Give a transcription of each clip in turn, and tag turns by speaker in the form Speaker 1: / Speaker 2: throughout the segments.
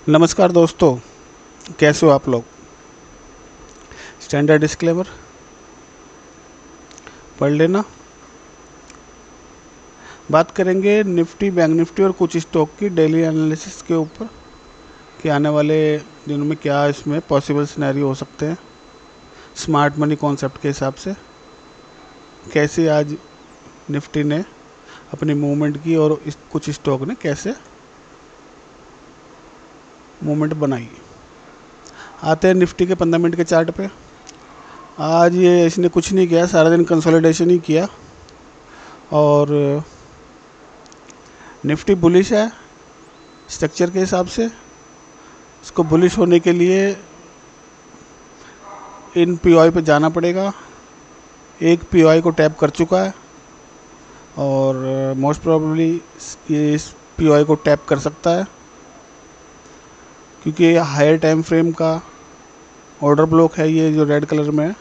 Speaker 1: नमस्कार दोस्तों, कैसे हो आप लोग। स्टैंडर्ड डिस्क्लेमर पढ़ लेना। बात करेंगे निफ्टी, बैंक निफ्टी और कुछ स्टॉक की डेली एनालिसिस के ऊपर कि आने वाले दिनों में क्या इसमें पॉसिबल सिनेरियो हो सकते हैं स्मार्ट मनी कॉन्सेप्ट के हिसाब से। कैसे आज निफ्टी ने अपनी मूवमेंट की और कुछ स्टॉक ने कैसे मूवमेंट बनाई। आते हैं निफ्टी के 15 मिनट के चार्ट पे। आज ये इसने कुछ नहीं किया, सारा दिन कंसोलिडेशन ही किया और निफ्टी बुलिश है स्ट्रक्चर के हिसाब से। इसको बुलिश होने के लिए इन पीओआई पे जाना पड़ेगा। एक पीओआई को टैप कर चुका है और मोस्ट प्रोबेबली ये इस पीओआई को टैप कर सकता है क्योंकि ये हायर टाइम फ्रेम का ऑर्डर ब्लॉक है। ये जो रेड कलर में है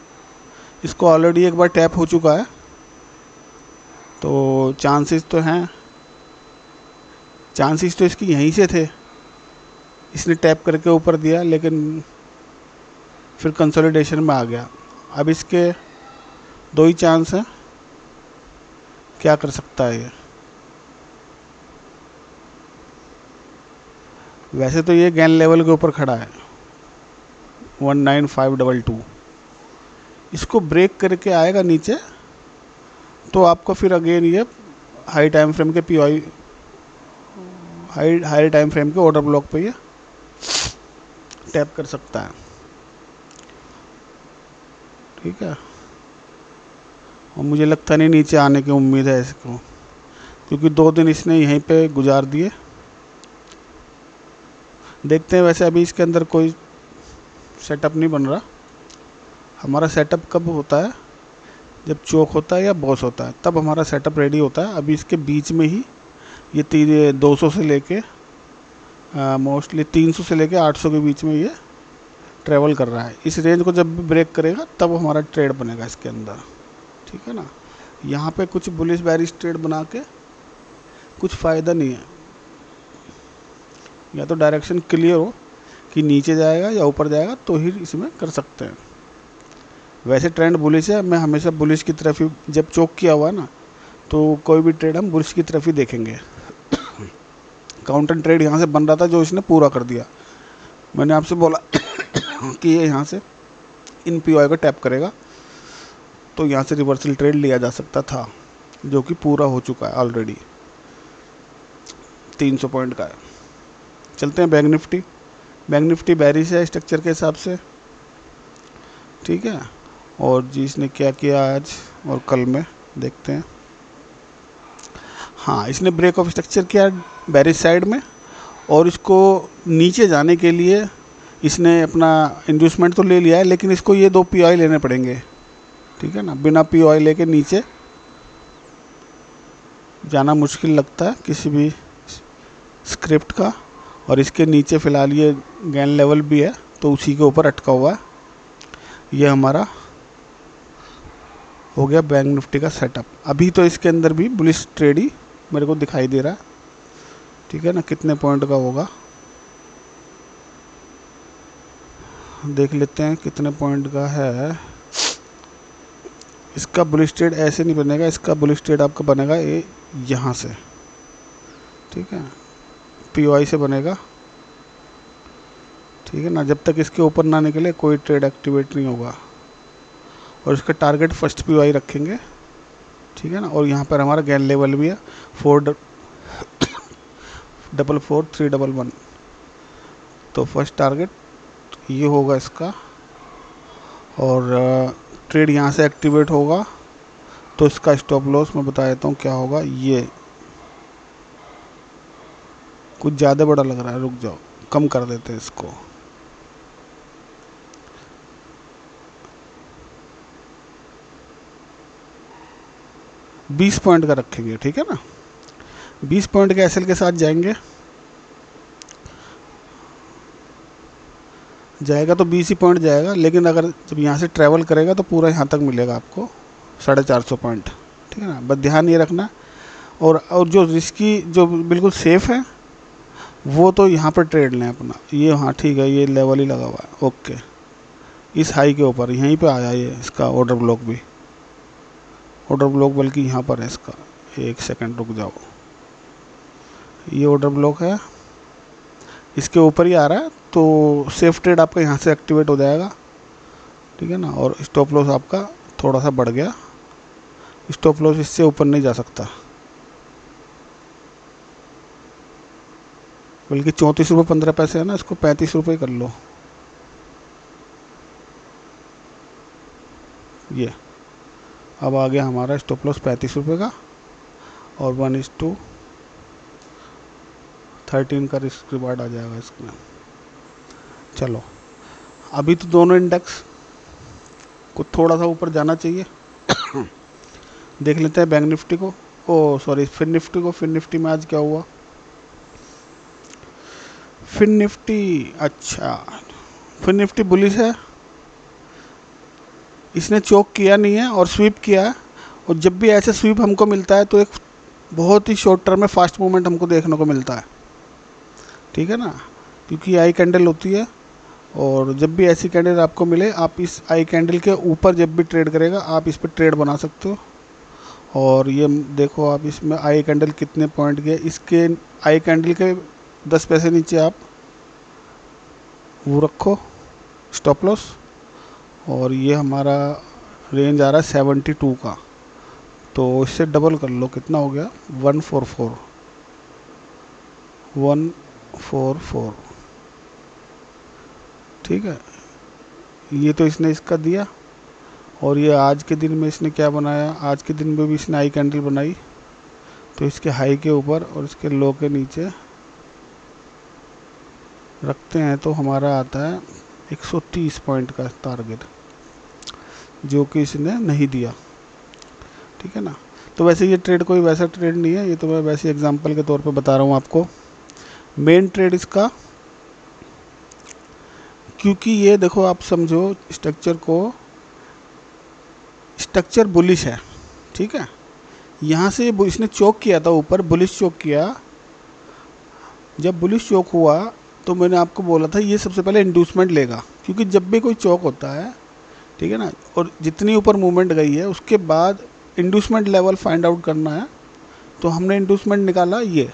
Speaker 1: इसको ऑलरेडी एक बार टैप हो चुका है, तो चांसेस तो इसकी यहीं से थे। इसने टैप करके ऊपर दिया लेकिन फिर कंसोलिडेशन में आ गया। अब इसके दो ही चांस हैं, क्या कर सकता है ये। वैसे तो ये गैन लेवल के ऊपर खड़ा है 19522। इसको ब्रेक करके आएगा नीचे तो आपको फिर अगेन ये हाई टाइम फ्रेम के पीओआई हाई टाइम फ्रेम के ऑर्डर ब्लॉक पे ये टैप कर सकता है। ठीक है, और मुझे लगता नहीं नीचे आने की उम्मीद है इसको, क्योंकि 2 दिन इसने यहीं पे गुजार दिए। देखते हैं, वैसे अभी इसके अंदर कोई सेटअप नहीं बन रहा। हमारा सेटअप कब होता है, जब चोक होता है या बॉस होता है, तब हमारा सेटअप रेडी होता है। अभी इसके बीच में ही ये 200 से लेके मोस्टली 300 से लेके 800 के बीच में ये ट्रेवल कर रहा है। इस रेंज को जब भी ब्रेक करेगा तब हमारा ट्रेड बनेगा इसके अंदर। ठीक है ना, यहाँ पे कुछ बुलिश बैरिश ट्रेड बना के कुछ फ़ायदा नहीं है। या तो डायरेक्शन क्लियर हो कि नीचे जाएगा या ऊपर जाएगा तो ही इसमें कर सकते हैं। वैसे ट्रेंड बुलिश है, मैं हमेशा बुलिश की तरफ ही, जब चोक किया हुआ है ना तो कोई भी ट्रेड हम बुलिश की तरफ ही देखेंगे। काउंटर ट्रेड यहाँ से बन रहा था जो इसने पूरा कर दिया। मैंने आपसे बोला कि ये यहाँ से इन पीओआई को टैप करेगा तो यहाँ से रिवर्सल ट्रेड लिया जा सकता था, जो कि पूरा हो चुका है ऑलरेडी। 300 पॉइंट का है। चलते हैं बैंक निफ्टी। बैंक निफ्टी बैरिश है स्ट्रक्चर के हिसाब से। ठीक है, और जी इसने क्या किया आज और कल में देखते हैं। हाँ, इसने ब्रेक ऑफ स्ट्रक्चर किया बैरिश साइड में, और इसको नीचे जाने के लिए इसने अपना इंड्यूसमेंट तो ले लिया है, लेकिन इसको ये 2 पीओआई लेने पड़ेंगे। ठीक है ना, बिना पीओआई लेके नीचे जाना मुश्किल लगता है किसी भी स्क्रिप्ट का। और इसके नीचे फ़िलहाल ये गैन लेवल भी है तो उसी के ऊपर अटका हुआ है। ये हमारा हो गया बैंक निफ्टी का सेटअप। अभी तो इसके अंदर भी बुलिश ट्रेड ही मेरे को दिखाई दे रहा है। ठीक है ना, कितने पॉइंट का होगा देख लेते हैं, कितने पॉइंट का है। इसका बुलिश ट्रेड ऐसे नहीं बनेगा, इसका बुलिश ट्रेड आपका बनेगा ये यहाँ से। ठीक है, पीओआई से बनेगा। ठीक है ना, जब तक इसके ऊपर ना निकले कोई ट्रेड एक्टिवेट नहीं होगा। और इसका टारगेट फर्स्ट पीओआई रखेंगे। ठीक है ना, और यहाँ पर हमारा गैन लेवल भी है 444,311। तो फर्स्ट टारगेट ये होगा इसका, और ट्रेड यहाँ से एक्टिवेट होगा तो इसका स्टॉप लॉस मैं बता देता हूँ क्या होगा। ये कुछ ज़्यादा बड़ा लग रहा है, रुक जाओ, कम कर देते हैं इसको। बीस पॉइंट का रखेंगे। ठीक है ना, 20 पॉइंट के एसएल के साथ जाएंगे, जाएगा तो 20 ही पॉइंट जाएगा, लेकिन अगर जब यहाँ से ट्रैवल करेगा तो पूरा यहाँ तक मिलेगा आपको 450 पॉइंट। ठीक है ना, बस ध्यान ये रखना। और जो रिस्की, जो बिल्कुल सेफ़ है वो तो यहाँ पर ट्रेड लें अपना ये। हाँ ठीक है, ये लेवल ही लगा हुआ है। ओके, इस हाई के ऊपर यहीं पे आया ये इसका ऑर्डर ब्लॉक भी। ऑर्डर ब्लॉक बल्कि यहाँ पर है इसका। एक सेकंड रुक जाओ, ये ऑर्डर ब्लॉक है, इसके ऊपर ही आ रहा है, तो सेफ ट्रेड आपका यहाँ से एक्टिवेट हो जाएगा, ठीक है ना। और स्टॉप लॉस आपका थोड़ा सा बढ़ गया, स्टॉप लॉस इससे ऊपर नहीं जा सकता, बल्कि 34 रुपये 15 पैसे है ना, इसको 35 रुपये कर लो। ये अब आ गया हमारा स्टॉप लॉस 35 रुपये का, और 1:13 का रिस्क रिवार्ड आ जाएगा इसमें। चलो, अभी तो दोनों इंडेक्स को थोड़ा सा ऊपर जाना चाहिए। देख लेते हैं बैंक निफ्टी को, ओ सॉरी फिन निफ्टी को। फिन निफ्टी में आज क्या हुआ? फिन निफ्टी, अच्छा फिन निफ्टी बुलिश है, इसने चोक किया नहीं है और स्वीप किया है। और जब भी ऐसे स्वीप हमको मिलता है तो एक बहुत ही शॉर्ट टर्म में फास्ट मूवमेंट हमको देखने को मिलता है, ठीक है ना, क्योंकि आई कैंडल होती है। और जब भी ऐसी कैंडल आपको मिले, आप इस आई कैंडल के ऊपर जब भी ट्रेड करेगा आप इस पर ट्रेड बना सकते हो। और ये देखो आप इसमें आई कैंडल कितने पॉइंट गए, इसके आई कैंडल के 10 पैसे नीचे आप वो रखो स्टॉप लॉस। और ये हमारा रेंज आ रहा है 72 का, तो इससे डबल कर लो, कितना हो गया? 144, ठीक है। ये तो इसने इसका दिया। और ये आज के दिन में इसने क्या बनाया? आज के दिन में भी इसने हाई कैंडल बनाई, तो इसके हाई के ऊपर और इसके लो के नीचे रखते हैं तो हमारा आता है 130 पॉइंट का टारगेट, जो कि इसने नहीं दिया, ठीक है ना। तो वैसे ये ट्रेड कोई वैसा ट्रेड नहीं है, ये तो मैं वैसे एग्जांपल के तौर पे बता रहा हूँ आपको। मेन ट्रेड इसका, क्योंकि ये देखो आप समझो स्ट्रक्चर को, स्ट्रक्चर बुलिश है, ठीक है। यहाँ से इसने चोक किया था ऊपर, बुलिश चोक किया। जब बुलिश चोक हुआ तो मैंने आपको बोला था ये सबसे पहले इंड्यूसमेंट लेगा, क्योंकि जब भी कोई चोक होता है, ठीक है ना, और जितनी ऊपर मूवमेंट गई है उसके बाद इंड्यूसमेंट लेवल फाइंड आउट करना है। तो हमने इंड्यूसमेंट निकाला ये,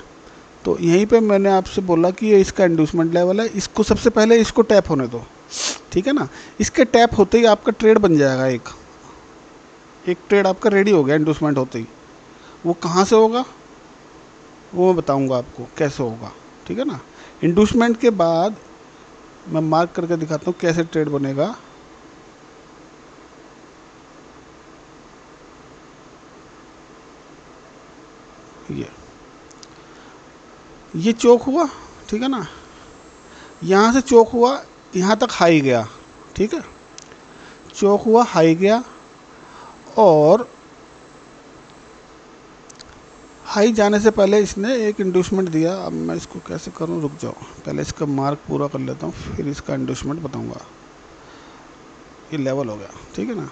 Speaker 1: तो यहीं पे मैंने आपसे बोला कि ये इसका इंड्यूसमेंट लेवल है, इसको सबसे पहले इसको टैप होने दो, ठीक है ना। इसके टैप होते ही आपका ट्रेड बन जाएगा, एक ट्रेड आपका रेडी हो गया इंड्यूसमेंट होते ही। वो कहाँ से होगा वो मैं बताऊंगा आपको कैसे होगा, ठीक है ना। इंड्यूसमेंट के बाद मैं मार्क करके दिखाता हूँ कैसे ट्रेड बनेगा। ये चोक हुआ, ठीक है ना, यहाँ से चोक हुआ, यहाँ तक हाई गया, ठीक है, चोक हुआ हाई गया, और हाई जाने से पहले इसने एक इंड्यूसमेंट दिया। अब मैं इसको कैसे करूँ, रुक जाओ, पहले इसका मार्क पूरा कर लेता हूँ, फिर इसका इंड्यूसमेंट बताऊँगा। ये लेवल हो गया, ठीक है ना।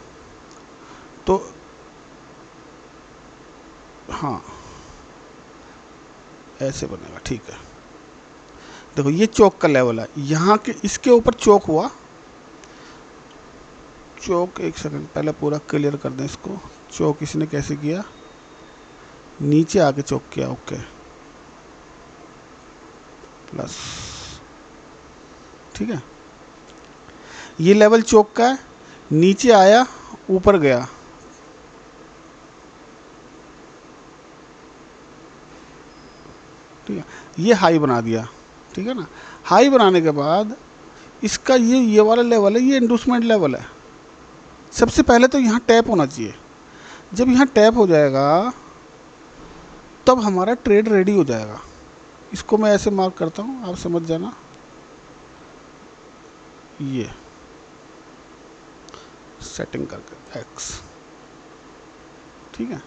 Speaker 1: तो हाँ ऐसे बनेगा, ठीक है। देखो ये चौक का लेवल है, यहाँ के इसके ऊपर चौक हुआ, चौक, एक सेकंड पहले पूरा क्लियर कर दें इसको। चौक इसने कैसे किया, नीचे आके चौक किया, ओके प्लस, ठीक है। ये लेवल चौक का है, नीचे आया ऊपर गया, ठीक है, ये हाई बना दिया, ठीक है ना। हाई बनाने के बाद इसका ये वाला लेवल है, ये इंड्यूसमेंट लेवल है। सबसे पहले तो यहाँ टैप होना चाहिए, जब यहाँ टैप हो जाएगा तब हमारा ट्रेड रेडी हो जाएगा। इसको मैं ऐसे मार्क करता हूँ, आप समझ जाना। ये सेटिंग करके एक्स, ठीक है,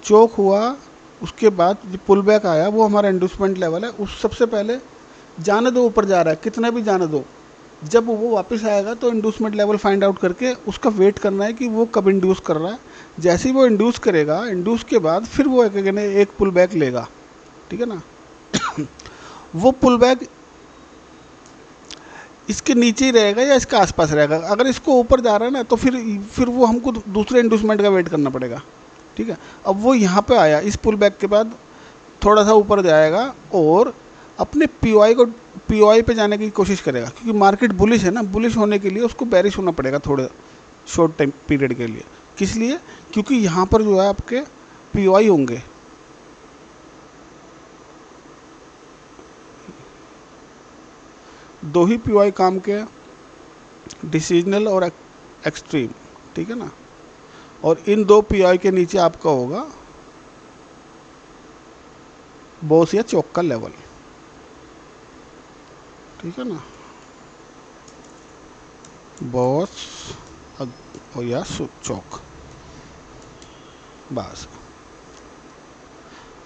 Speaker 1: चौक हुआ, उसके बाद जो पुल बैक आया वो हमारा इंड्यूसमेंट लेवल है। उस सबसे पहले जाने दो, ऊपर जा रहा है कितना भी जाने दो, जब वो वापस आएगा तो इंड्यूसमेंट लेवल फाइंड आउट करके उसका वेट करना है कि वो कब इंड्यूस कर रहा है। जैसे ही वो इंड्यूस करेगा, इंड्यूस के बाद फिर वो एक पुल बैक लेगा, ठीक है ना। वो पुल बैक इसके नीचे ही रहेगा या इसके आसपास रहेगा। अगर इसको ऊपर जा रहा है ना तो फिर वो हमको दूसरे इंड्यूसमेंट का वेट करना पड़ेगा, ठीक है। अब वो यहाँ पे आया, इस पुल बैक के बाद थोड़ा सा ऊपर जाएगा और अपने पीओआई पे जाने की कोशिश करेगा, क्योंकि मार्केट बुलिश है ना। बुलिश होने के लिए उसको बेरिश होना पड़ेगा थोड़े शॉर्ट टाइम पीरियड के लिए। किस लिए? क्योंकि यहाँ पर जो है आपके पीओआई होंगे, दो ही पीओआई काम के, डिसीजनल और एक्सट्रीम, ठीक है ना। और इन दो पीओआई के नीचे आपका होगा बॉस या चौक का लेवल, ठीक है ना। बॉस या चौक, बस।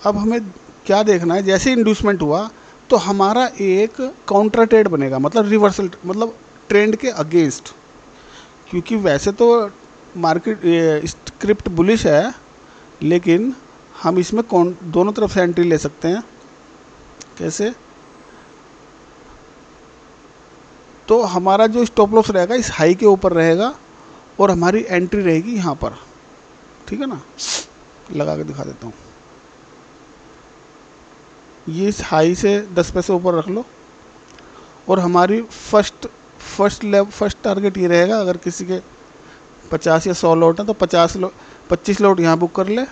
Speaker 1: अब हमें क्या देखना है, जैसे इंड्यूसमेंट हुआ तो हमारा एक काउंटर ट्रेड बनेगा, मतलब रिवर्सल, मतलब ट्रेंड के अगेंस्ट। क्योंकि वैसे तो मार्केट स्क्रिप्ट बुलिश है, लेकिन हम इसमें दोनों तरफ से एंट्री ले सकते हैं। कैसे? तो हमारा जो स्टॉप लॉस रहेगा इस हाई के ऊपर रहेगा और हमारी एंट्री रहेगी यहाँ पर, ठीक है ना। लगा के दिखा देता हूँ। ये इस हाई से 10 पैसे ऊपर रख लो और हमारी फर्स्ट टारगेट ये रहेगा। अगर किसी के 50 या 100 लॉट हैं तो 25 लॉट यहाँ बुक कर ले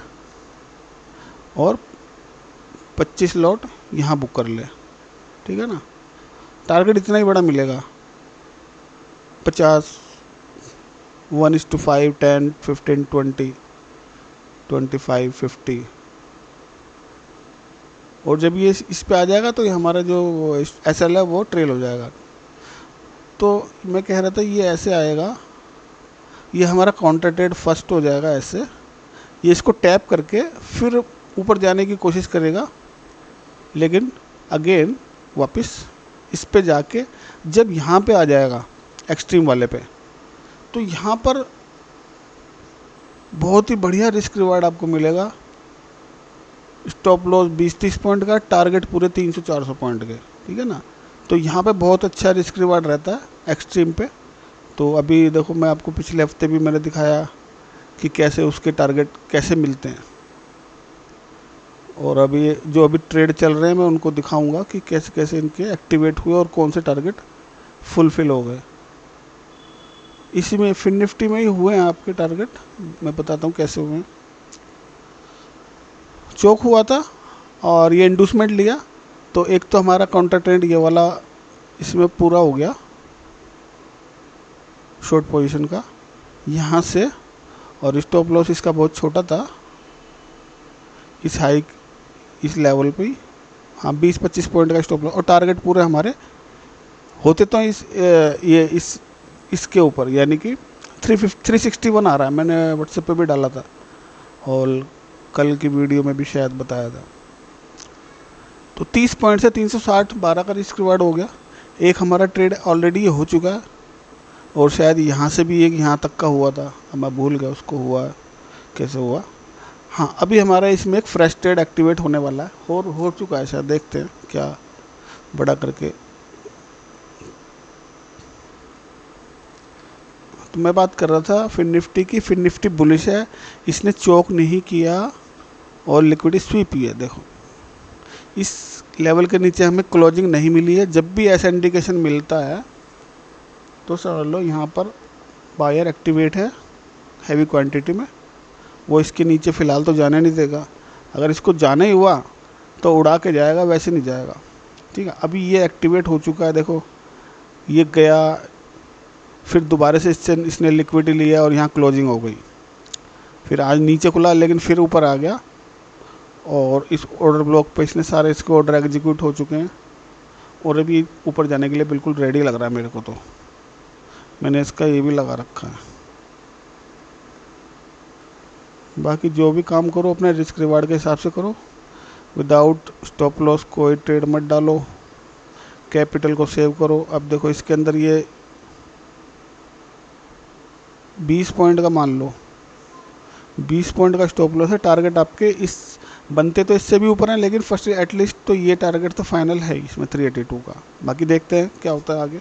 Speaker 1: और 25 लॉट यहाँ बुक कर ले, ठीक है ना। टारगेट इतना ही बड़ा मिलेगा, 50, 1:5, 10, 15, 20, 25, 50। और जब ये इस पे आ जाएगा तो ये हमारा जो SL है वो ट्रेल हो जाएगा। तो मैं कह रहा था ये ऐसे आएगा, ये हमारा काउंटर ट्रेड फर्स्ट हो जाएगा ऐसे। ये इसको टैप करके फिर ऊपर जाने की कोशिश करेगा, लेकिन अगेन वापस इस पे जाके जब यहाँ पे आ जाएगा एक्सट्रीम वाले पे, तो यहाँ पर बहुत ही बढ़िया रिस्क रिवार्ड आपको मिलेगा। स्टॉप लॉस 20-30 पॉइंट का, टारगेट पूरे 300-400 पॉइंट के, ठीक है ना। तो यहाँ पे बहुत अच्छा रिस्क रिवार्ड रहता है एक्सट्रीम पे। तो अभी देखो, मैं आपको पिछले हफ्ते भी मैंने दिखाया कि कैसे उसके टारगेट कैसे मिलते हैं, और अभी जो अभी ट्रेड चल रहे हैं मैं उनको दिखाऊंगा कि कैसे कैसे इनके एक्टिवेट हुए और कौन से टारगेट फुलफिल हो गए। इसी में फिन निफ्टी में ही हुए हैं आपके टारगेट, मैं बताता हूँ कैसे हुए हैं। चौक हुआ था और ये इंड्यूसमेंट लिया, तो एक तो हमारा काउंटर ट्रेंड ये वाला इसमें पूरा हो गया शॉर्ट पोजीशन का यहाँ से, और स्टॉप लॉस इसका बहुत छोटा था इस हाई, इस लेवल पे ही। हाँ, 20-25 पॉइंट का स्टॉप लॉस, और टारगेट पूरे हमारे होते तो इसके ऊपर, यानी कि 361 आ रहा है। मैंने व्हाट्सएप पे भी डाला था और कल की वीडियो में भी शायद बताया था। तो 30 पॉइंट से 360, 12 का रिस्क रिवार्ड हो गया। एक हमारा ट्रेड ऑलरेडी हो चुका है, और शायद यहाँ से भी एक यहाँ तक का हुआ था, अब मैं भूल गया उसको हुआ कैसे हुआ। हाँ, अभी हमारा इसमें एक फ्रेश ट्रेड एक्टिवेट होने वाला है, हो चुका है शायद, देखते हैं क्या बड़ा करके। तो मैं बात कर रहा था फिन निफ्टी की। फिन निफ्टी बुलिश है, इसने चौक नहीं किया और लिक्विडिटी स्वीप ही है। देखो, इस लेवल के नीचे हमें क्लोजिंग नहीं मिली है। जब भी ऐसा इंडिकेशन मिलता है तो समझ लो यहाँ पर बायर एक्टिवेट है हैवी क्वांटिटी में, वो इसके नीचे फ़िलहाल तो जाने नहीं देगा। अगर इसको जाना ही हुआ तो उड़ा के जाएगा, वैसे नहीं जाएगा, ठीक है। अभी ये एक्टिवेट हो चुका है, देखो ये गया, फिर दोबारा से इसने लिक्विडिटी लिया और यहाँ क्लोजिंग हो गई। फिर आज नीचे खुला लेकिन फिर ऊपर आ गया, और इस ऑर्डर ब्लॉक पे इसने सारे इसके ऑर्डर एग्जीक्यूट हो चुके हैं, और अभी ऊपर जाने के लिए बिल्कुल रेडी लग रहा है मेरे को। तो मैंने इसका ये भी लगा रखा है। बाकी जो भी काम करो अपने रिस्क रिवार्ड के हिसाब से करो, विदाउट स्टॉप लॉस कोई ट्रेड मत डालो, कैपिटल को सेव करो। अब देखो इसके अंदर ये 20 पॉइंट का मान लो, 20 पॉइंट का स्टॉप लॉस है, टारगेट आपके इस बनते तो इससे भी ऊपर हैं, लेकिन फर्स्ट एटलीस्ट तो ये टारगेट तो फाइनल है इसमें 382 का। बाकी देखते हैं क्या होता है आगे।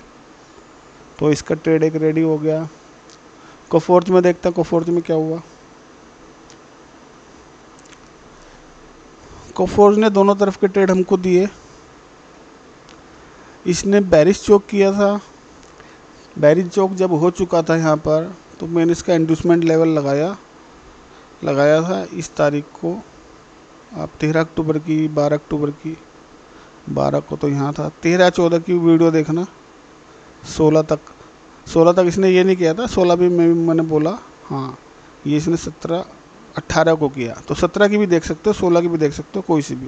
Speaker 1: तो इसका ट्रेड एक रेडी हो गया। कोफोर्ज में देखते हैं कोफोर्ज में क्या हुआ। कोफोर्ज ने दोनों तरफ के ट्रेड हमको दिए। इसने बेरिश चौक किया था। बेरिश चौक जब हो चुका था यहाँ पर, तो मैंने इसका इंड्यूसमेंट लेवल लगाया था इस तारीख को। आप 13 अक्टूबर की, 12 अक्टूबर की, 12 को तो यहाँ था, 13-14 की वीडियो देखना। 16 तक इसने ये नहीं किया था, 16 भी मैंने बोला। हाँ, ये इसने 17-18 को किया, तो 17 की भी देख सकते हो, 16 की भी देख सकते हो, कोई सी भी।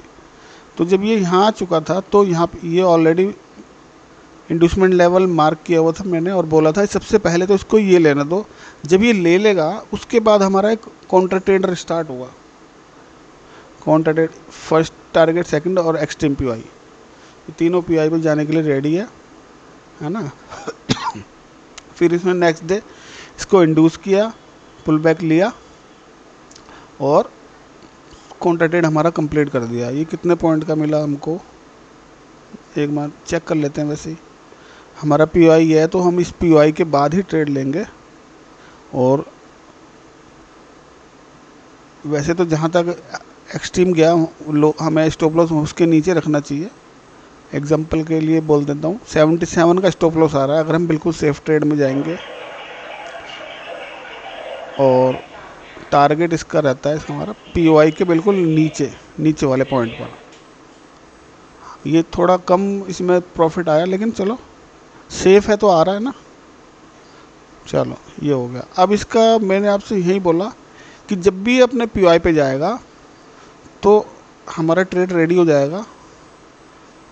Speaker 1: तो जब ये यहाँ आ चुका था, तो यहाँ पे ये ऑलरेडी इंड्यूसमेंट लेवल मार्क किया हुआ था मैंने, और बोला था सबसे पहले तो इसको ये लेने दो। जब ये ले लेगा, उसके बाद हमारा एक काउंटर ट्रेड स्टार्ट होगा। Counter trade, first target, second और एक्सट्रीम पीआई, ये तीनों पीआई पे जाने के लिए रेडी है ना। फिर इसमें नेक्स्ट डे इसको इंड्यूस किया, पुल बैक लिया और काउंटर ट्रेड हमारा कंप्लीट कर दिया। ये कितने पॉइंट का मिला हमको, एक बार चेक कर लेते हैं। वैसे ही हमारा पीआई है, तो हम इस पीआई के बाद ही ट्रेड लेंगे। और वैसे तो जहाँ तक एक्सट्रीम गया, हमें स्टॉप लॉस उसके नीचे रखना चाहिए। एग्जांपल के लिए बोल देता हूँ, 77 का स्टॉप लॉस आ रहा है। अगर हम बिल्कुल सेफ ट्रेड में जाएंगे, और टारगेट इसका रहता है हमारा पीओआई के बिल्कुल नीचे वाले पॉइंट पर। ये थोड़ा कम इसमें प्रॉफिट आया, लेकिन चलो सेफ है तो आ रहा है ना। चलो ये हो गया। अब इसका मैंने आपसे यही बोला कि जब भी अपने पीओआई पे जाएगा, तो हमारा ट्रेड रेडी हो जाएगा।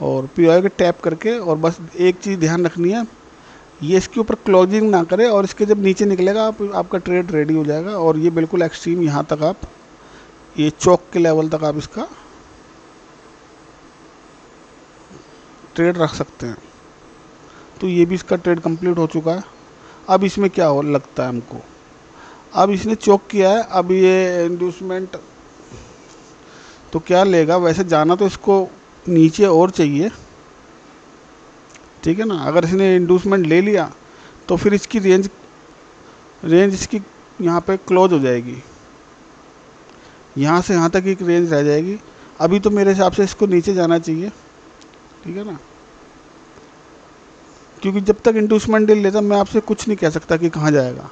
Speaker 1: और पीओआई के टैप करके, और बस एक चीज़ ध्यान रखनी है, ये इसके ऊपर क्लोजिंग ना करे, और इसके जब नीचे निकलेगा आपका ट्रेड रेडी हो जाएगा। और ये बिल्कुल एक्सट्रीम, यहाँ तक आप, ये चौक के लेवल तक आप इसका ट्रेड रख सकते हैं। तो ये भी इसका ट्रेड कंप्लीट हो चुका है। अब इसमें क्या हो लगता है हमको, अब इसने चौक किया है। अब ये इंड्यूसमेंट तो क्या लेगा, वैसे जाना तो इसको नीचे और चाहिए, ठीक है ना। अगर इसने इंड्यूसमेंट ले लिया, तो फिर इसकी रेंज इसकी यहाँ पे क्लोज हो जाएगी। यहाँ से यहाँ तक एक रेंज रह जाएगी। अभी तो मेरे हिसाब से इसको नीचे जाना चाहिए, ठीक है ना। क्योंकि जब तक इंड्यूसमेंट नहीं लेता, मैं आपसे कुछ नहीं कह सकता कि कहाँ जाएगा।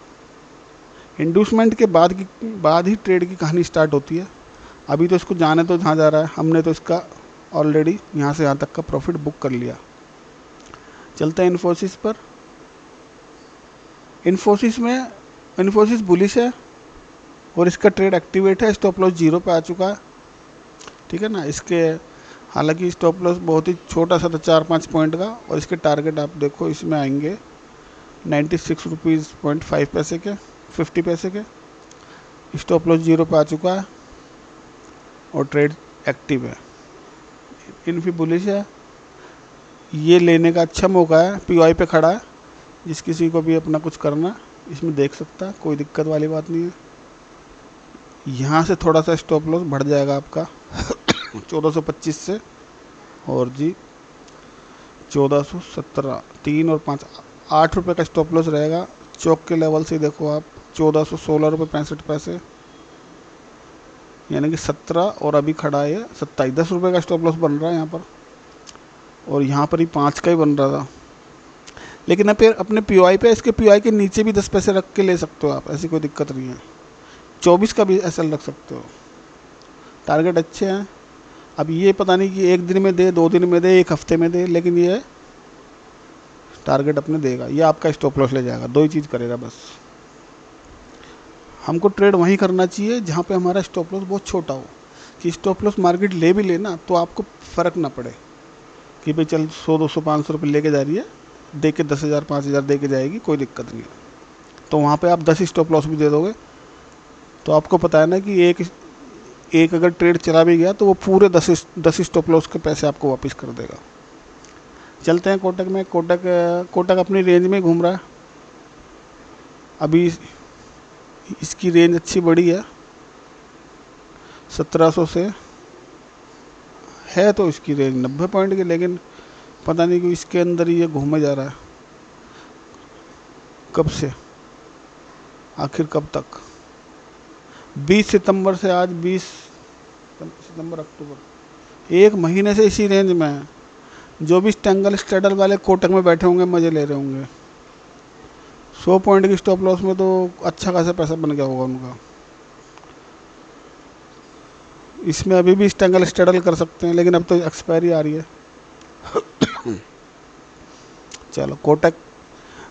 Speaker 1: इंड्यूसमेंट के बाद ही ट्रेड की कहानी स्टार्ट होती है। अभी तो इसको जाने तो जहाँ जा रहा है, हमने तो इसका ऑलरेडी यहाँ से यहाँ तक का प्रॉफिट बुक कर लिया। चलते हैं इन्फोसिस पर। इन्फोसिस बुलिश है, और इसका ट्रेड एक्टिवेट है। स्टॉप लॉस 0 पे आ चुका है, ठीक है ना। इसके हालांकि स्टॉप लॉस बहुत ही छोटा सा था, 4-5 पॉइंट का, और इसके टारगेट आप देखो इसमें आएंगे 96 रुपीज़ 0.5 पैसे के, 50 पैसे के। स्टॉप लॉस 0 पे आ चुका है, और ट्रेड एक्टिव है। इन्फी बुलिश है, ये लेने का अच्छा मौका है। पीओआई पे खड़ा है, जिस किसी को भी अपना कुछ करना है इसमें देख सकता है, कोई दिक्कत वाली बात नहीं है। यहाँ से थोड़ा सा स्टॉप लॉस बढ़ जाएगा आपका 1425 से, और जी 1417, 3 और 5, 8 रुपये का स्टॉप लॉस रहेगा। चौक के लेवल से देखो आप, 1416 रुपये 65 पैसे, यानी कि 17, और अभी खड़ा है 27, 10 रुपये का स्टॉप लॉस बन रहा है यहाँ पर। और यहाँ पर ही 5 का ही बन रहा था। लेकिन अब अपने पीओआई पे, इसके पीओआई के नीचे भी 10 पैसे रख के ले सकते हो आप, ऐसी कोई दिक्कत नहीं है। 24 का भी एसएल रख सकते हो। टारगेट अच्छे हैं। अब ये पता नहीं कि 1 दिन में दे, 2 दिन में दे, 1 हफ्ते में दे, लेकिन ये टारगेट अपने देगा। ये आपका स्टॉप लॉस ले जाएगा, 2 ही चीज़ करेगा बस। हमको ट्रेड वहीं करना चाहिए जहाँ पे हमारा स्टॉप लॉस बहुत छोटा हो, कि स्टॉप लॉस मार्केट ले भी लेना तो आपको फ़र्क ना पड़े कि भाई चल 100, 200, 500 रुपये लेके जा रही है, दे के 10,000, 5,000 दे के जाएगी, कोई दिक्कत नहीं है। तो वहाँ पे आप 10 स्टॉप लॉस भी दे दोगे, तो आपको पता है ना कि एक अगर ट्रेड चला भी गया, तो वो पूरे 10 स्टॉप लॉस के पैसे आपको वापस कर देगा। चलते हैं कोटक में। कोटक अपनी रेंज में घूम रहा है। अभी इसकी रेंज अच्छी बड़ी है, 1700 से है तो इसकी रेंज 90 पॉइंट की, लेकिन पता नहीं क्यों इसके अंदर ही ये घूमे जा रहा है। कब से, आखिर कब तक? 20 सितंबर से आज 20 सितंबर अक्टूबर, 1 महीने से इसी रेंज में है। जो भी स्टैंगल स्ट्रेडल वाले कोटक में बैठे होंगे मज़े ले रहे होंगे। 100 पॉइंट की स्टॉप लॉस में तो अच्छा खासा पैसा बन गया होगा उनका। इसमें अभी भी स्टैंगल स्ट्रेडल कर सकते हैं, लेकिन अब तो एक्सपायरी आ रही है। चलो कोटक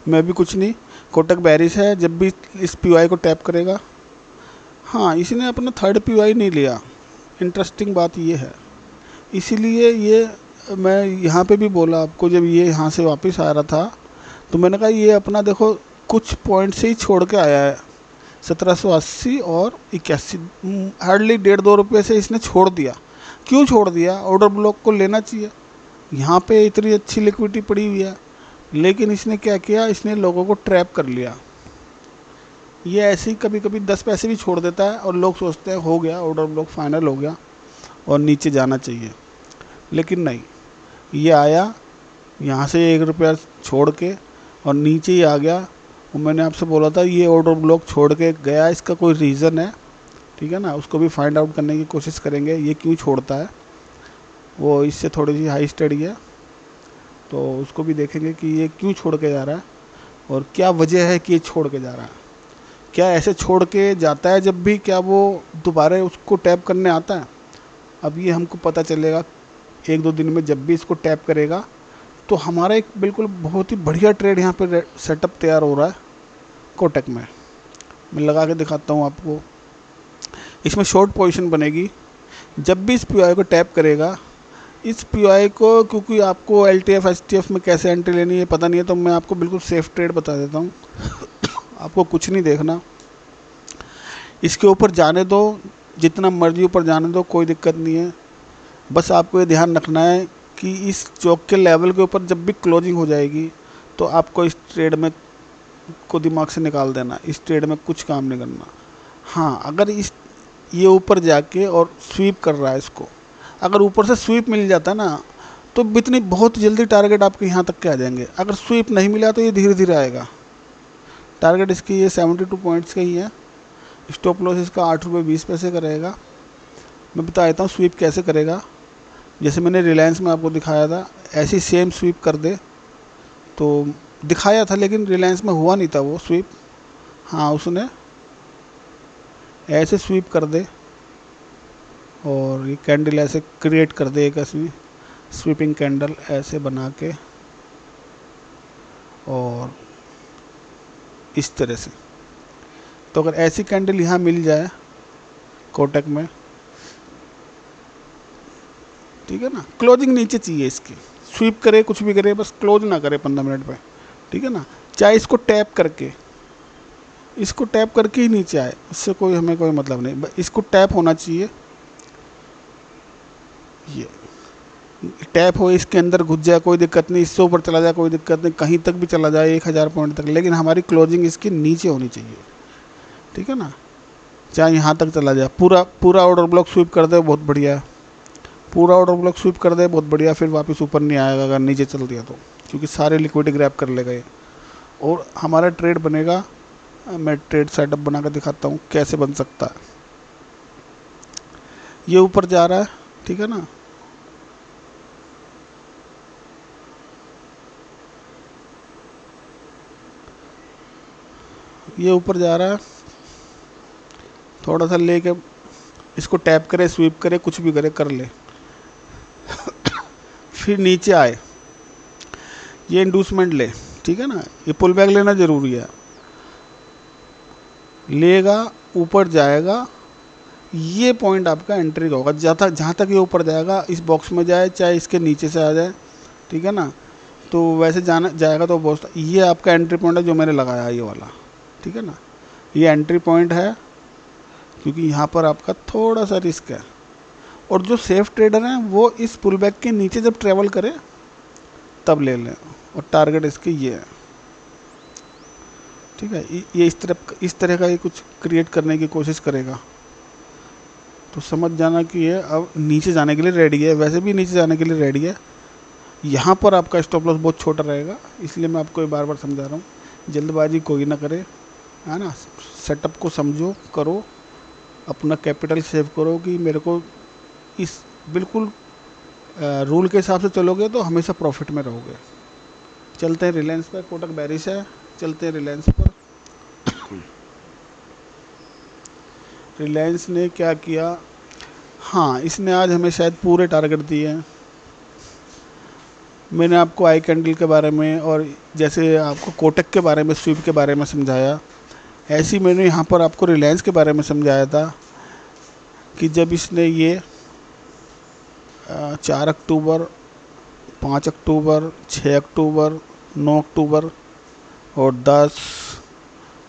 Speaker 1: में भी कुछ नहीं, कोटक बेरिश है। जब भी इस पीओआई को टैप करेगा, हाँ इसने अपना थर्ड पीओआई नहीं लिया, इंटरेस्टिंग बात ये है। इसीलिए ये मैं यहाँ पे भी बोला आपको, जब ये यहाँ से वापस आ रहा था तो मैंने कहा ये अपना देखो कुछ पॉइंट से ही छोड़ के आया है, 1780 और 81, हार्डली 1.5-2 रुपये से इसने छोड़ दिया। क्यों छोड़ दिया? ऑर्डर ब्लॉक को लेना चाहिए, यहाँ पे इतनी अच्छी लिक्विडिटी पड़ी हुई है। लेकिन इसने क्या किया, इसने लोगों को ट्रैप कर लिया। ये ऐसे ही कभी कभी 10 पैसे भी छोड़ देता है और लोग सोचते हैं हो गया ऑर्डर ब्लॉक फाइनल हो गया और नीचे जाना चाहिए, लेकिन नहीं। ये आया यहाँ से 1 रुपया छोड़ के और नीचे ही आ गया। और मैंने आपसे बोला था ये ऑर्डर ब्लॉक छोड़ के गया, इसका कोई रीज़न है, ठीक है ना। उसको भी फाइंड आउट करने की कोशिश करेंगे ये क्यों छोड़ता है। वो इससे थोड़ी सी हाई स्टडी है, तो उसको भी देखेंगे कि ये क्यों छोड़ के जा रहा है और क्या वजह है कि ये छोड़ के जा रहा है। क्या ऐसे छोड़ के जाता है जब भी, क्या वो दोबारा उसको टैप करने आता है? अब ये हमको पता चलेगा 1-2 दिन में। जब भी इसको टैप करेगा तो हमारा एक बिल्कुल बहुत ही बढ़िया ट्रेड यहाँ पे सेटअप तैयार हो रहा है कोटक में। मैं लगा के दिखाता हूँ आपको। इसमें शॉर्ट पोजीशन बनेगी जब भी इस पीओआई को टैप करेगा। इस पीओआई को, क्योंकि आपको एलटीएफ एचटीएफ में कैसे एंट्री लेनी है पता नहीं है, तो मैं आपको बिल्कुल सेफ ट्रेड बता देता हूँ। आपको कुछ नहीं देखना, इसके ऊपर जाने दो, जितना मर्जी ऊपर जाने दो, कोई दिक्कत नहीं है। बस आपको ये ध्यान रखना है कि इस चौक के लेवल के ऊपर जब भी क्लोजिंग हो जाएगी तो आपको इस ट्रेड में को दिमाग से निकाल देना, इस ट्रेड में कुछ काम नहीं करना। हाँ अगर ये ऊपर जाके और स्वीप कर रहा है इसको, अगर ऊपर से स्वीप मिल जाता है ना तो इतनी बहुत जल्दी टारगेट आपके यहाँ तक के आ जाएंगे। अगर स्वीप नहीं मिला तो ये धीरे धीरे आएगा। टारगेट इसकी ये 72 पॉइंट्स का ही है। स्टॉप लॉस इसका 8 रुपये 20 पैसे का रहेगा। मैं बता देता हूँ स्वीप कैसे करेगा। जैसे मैंने रिलायंस में आपको दिखाया था, ऐसी सेम स्वीप कर दे तो दिखाया था, लेकिन रिलायंस में हुआ नहीं था वो स्वीप। हाँ उसने ऐसे स्वीप कर दे और ये कैंडल ऐसे क्रिएट कर दे, एक ऐसी स्वीपिंग कैंडल ऐसे बना के, और इस तरह से। तो अगर ऐसी कैंडल यहाँ मिल जाए कोटक में, ठीक है ना, क्लोजिंग नीचे चाहिए इसकी, स्वीप करे कुछ भी करे बस क्लोज ना करे 15 मिनट पे, ठीक है ना। चाहे इसको टैप करके ही नीचे आए, उससे कोई हमें कोई मतलब नहीं, इसको टैप होना चाहिए। ये टैप हो, इसके अंदर घुस जाए कोई दिक्कत नहीं, इससे ऊपर चला जाए कोई दिक्कत नहीं, कहीं तक भी चला जाए 1000 पॉइंट तक, लेकिन हमारी क्लोजिंग इसकी नीचे होनी चाहिए, ठीक है ना। चाहे यहाँ तक चला जाए, पूरा ऑर्डर ब्लॉक स्वीप कर दे बहुत बढ़िया, पूरा ऑर्डर ब्लॉक स्वीप कर दे बहुत बढ़िया, फिर वापस ऊपर नहीं आएगा अगर नीचे चल दिया तो, क्योंकि सारे लिक्विडिटी ग्रैब कर लेगा ये और हमारा ट्रेड बनेगा। मैं ट्रेड सेटअप बना कर दिखाता हूँ कैसे बन सकता है। ये ऊपर जा रहा है, ठीक है ना, ये ऊपर जा रहा है, थोड़ा सा लेके इसको टैप करे, स्वीप करे, कुछ भी करे, कर ले, फिर नीचे आए, ये इंडूसमेंट ले, ठीक है ना। ये पुल बैक लेना ज़रूरी है, लेगा ऊपर जाएगा, ये पॉइंट आपका एंट्री का होगा। जहाँ तक ये ऊपर जाएगा, इस बॉक्स में जाए चाहे इसके नीचे से आ जाए, ठीक है ना, तो वैसे जाएगा तो बहुत, ये आपका एंट्री पॉइंट है जो मैंने लगाया ये वाला, ठीक है ना। ये एंट्री पॉइंट है क्योंकि यहाँ पर आपका थोड़ा सा रिस्क है, और जो सेफ ट्रेडर हैं वो इस पुल बैक के नीचे जब ट्रेवल करे तब ले लें, और टारगेट इसके ये है, ठीक है। ये इस तरह का ये कुछ क्रिएट करने की कोशिश करेगा, तो समझ जाना कि ये अब नीचे जाने के लिए रेडी है, वैसे भी नीचे जाने के लिए रेडी है। यहाँ पर आपका स्टॉप लॉस बहुत छोटा रहेगा, इसलिए मैं आपको बार बार समझा रहा हूँ, जल्दबाजी कोई ना करे, है ना। सेटअप को समझो, करो, अपना कैपिटल सेव करो कि मेरे को इस बिल्कुल रूल के हिसाब से चलोगे तो हमेशा प्रॉफिट में रहोगे। चलते हैं रिलायंस पर, कोटक बेरिश है, चलते हैं रिलायंस पर। रिलायंस ने क्या किया, हाँ इसने आज हमें शायद पूरे टारगेट दिए हैं। मैंने आपको आई कैंडल के बारे में और जैसे आपको कोटक के बारे में, स्वीप के बारे में समझाया, ऐसे ही मैंने यहाँ पर आपको रिलायंस के बारे में समझाया था कि जब इसने ये 4 अक्टूबर, 5 अक्टूबर, 6 अक्टूबर, 9 अक्टूबर और 10,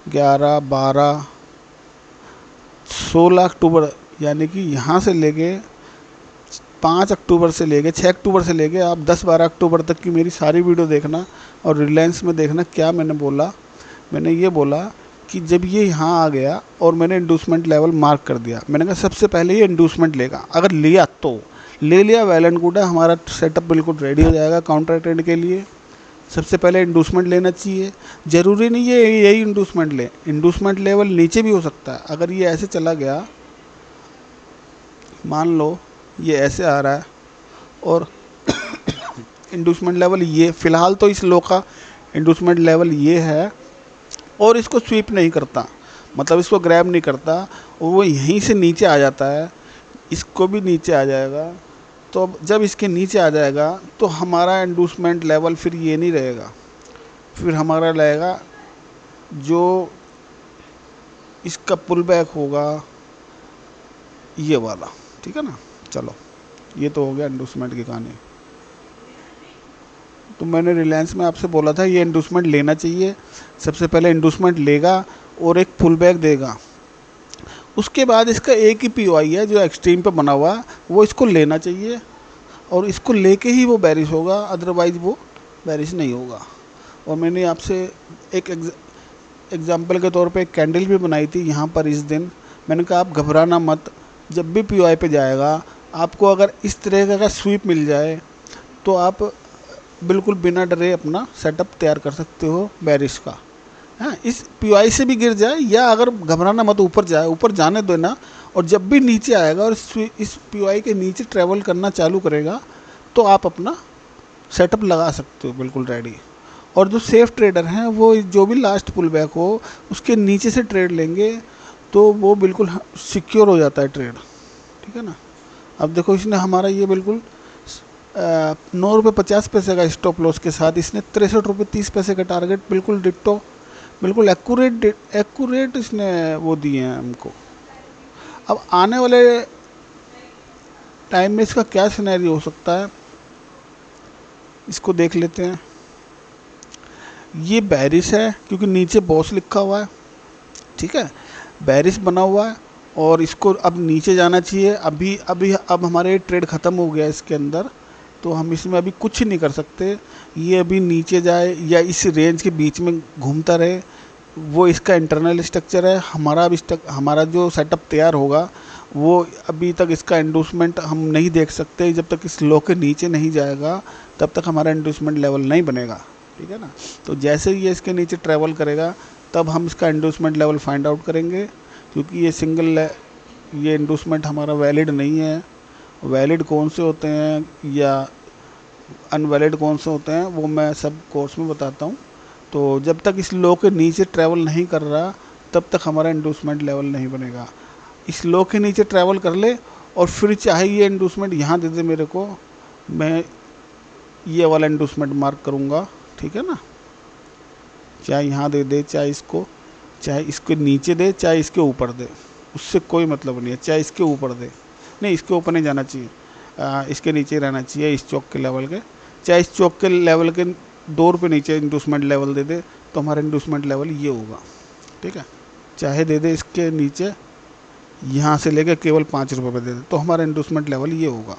Speaker 1: 11, 12, 16 अक्टूबर, यानी कि यहाँ से लेके 5 अक्टूबर से लेके 6 अक्टूबर से लेके आप 10-12 अक्टूबर तक की मेरी सारी वीडियो देखना और रिलायंस में देखना क्या मैंने बोला। मैंने ये बोला कि जब ये यहाँ आ गया और मैंने इंडूसमेंट लेवल मार्क कर दिया, मैंने कहा सबसे पहले ये इंडूसमेंट लेगा, अगर लिया तो ले लिया, वेल एंड गुड है, हमारा सेटअप बिल्कुल रेडी हो जाएगा काउंटर ट्रेंड के लिए। सबसे पहले इंडूसमेंट लेना चाहिए, ज़रूरी नहीं है यही इंडूसमेंट ले, इंडूसमेंट लेवल नीचे भी हो सकता है। अगर ये ऐसे चला गया, मान लो ये ऐसे आ रहा है और इंडूसमेंट लेवल ये, फ़िलहाल तो इस लो का इंडूसमेंट लेवल ये है और इसको स्वीप नहीं करता, मतलब इसको ग्रैब नहीं करता और वो यहीं से नीचे आ जाता है, इसको भी नीचे आ जाएगा। तो जब इसके नीचे आ जाएगा तो हमारा इंडूसमेंट लेवल फिर ये नहीं रहेगा, फिर हमारा रहेगा जो इसका पुल बैक होगा ये वाला, ठीक है ना। चलो ये तो हो गया इंडूसमेंट की कहानी। तो मैंने रिलायंस में आपसे बोला था ये इंडूसमेंट लेना चाहिए, सबसे पहले इंडूसमेंट लेगा और एक पुल बैक देगा, उसके बाद इसका एक ही पीओआई है जो एक्सट्रीम पे बना हुआ है, वो इसको लेना चाहिए और इसको लेके ही वो बेरिश होगा, अदरवाइज़ वो बेरिश नहीं होगा। और मैंने आपसे एक एग्जांपल के तौर पे एक कैंडल भी बनाई थी यहाँ पर इस दिन। मैंने कहा आप घबराना मत, जब भी पीओआई पे जाएगा आपको अगर इस तरह का स्वीप मिल जाए तो आप बिल्कुल बिना डरे अपना सेटअप तैयार कर सकते हो बेरिश का। हाँ, इस पीओआई से भी गिर जाए या अगर घबराना मत, ऊपर जाए, ऊपर जाने दो ना, और जब भी नीचे आएगा और इस पीओआई के नीचे ट्रैवल करना चालू करेगा तो आप अपना सेटअप लगा सकते हो बिल्कुल रेडी। और जो सेफ ट्रेडर हैं वो जो भी लास्ट पुल बैक हो उसके नीचे से ट्रेड लेंगे तो वो बिल्कुल सिक्योर हो जाता है ट्रेड, ठीक है ना। अब देखो इसने हमारा ये बिल्कुल 9 रुपये 50 पैसे का स्टॉप लॉस के साथ इसने 63 रुपये 30 पैसे का टारगेट बिल्कुल डिट्टो, बिल्कुल एक्यूरेट इसने वो दिए हैं हमको। अब आने वाले टाइम में इसका क्या सिनेरियो हो सकता है इसको देख लेते हैं। ये बेरिश है क्योंकि नीचे बॉस लिखा हुआ है, ठीक है, बेरिश बना हुआ है और इसको अब नीचे जाना चाहिए। अब हमारे ट्रेड ख़त्म हो गया इसके अंदर, तो हम इसमें अभी कुछ नहीं कर सकते। ये अभी नीचे जाए या इस रेंज के बीच में घूमता रहे, वो इसका इंटरनल स्ट्रक्चर है। हमारा जो सेटअप तैयार होगा वो अभी तक इसका इंडूसमेंट हम नहीं देख सकते, जब तक इस लो के नीचे नहीं जाएगा तब तक हमारा इंडूसमेंट लेवल नहीं बनेगा, ठीक है ना। तो जैसे ही ये इसके नीचे ट्रैवल करेगा तब हम इसका इंडूसमेंट लेवल फाइंड आउट करेंगे, क्योंकि ये इंडूसमेंट हमारा वैलिड नहीं है। वैलिड कौन से होते हैं या अनवैलिड कौन से होते हैं वो मैं सब कोर्स में बताता हूँ। तो जब तक इस लो के नीचे ट्रैवल नहीं कर रहा तब तक हमारा इंडूसमेंट लेवल नहीं बनेगा। इस लो के नीचे ट्रैवल कर ले और फिर चाहे ये इंडूसमेंट यहाँ दे दे मेरे को, मैं ये वाला इंडूसमेंट मार्क करूँगा, ठीक है ना। चाहे यहाँ दे दे, चाहे इसके नीचे दे, चाहे इसके ऊपर दे, उससे कोई मतलब नहीं है। चाहे इसके ऊपर दे, नहीं इसके ऊपर नहीं जाना चाहिए, इसके नीचे रहना चाहिए इस चौक के लेवल के। चाहे इस चौक के लेवल के 2 रुपये नीचे इंडूसमेंट लेवल दे दे तो हमारा इंडूसमेंट लेवल ये होगा, ठीक है। चाहे दे दे इसके नीचे यहाँ से लेकर केवल 5 रुपये पे दे दे तो हमारा इंडूसमेंट लेवल ये होगा,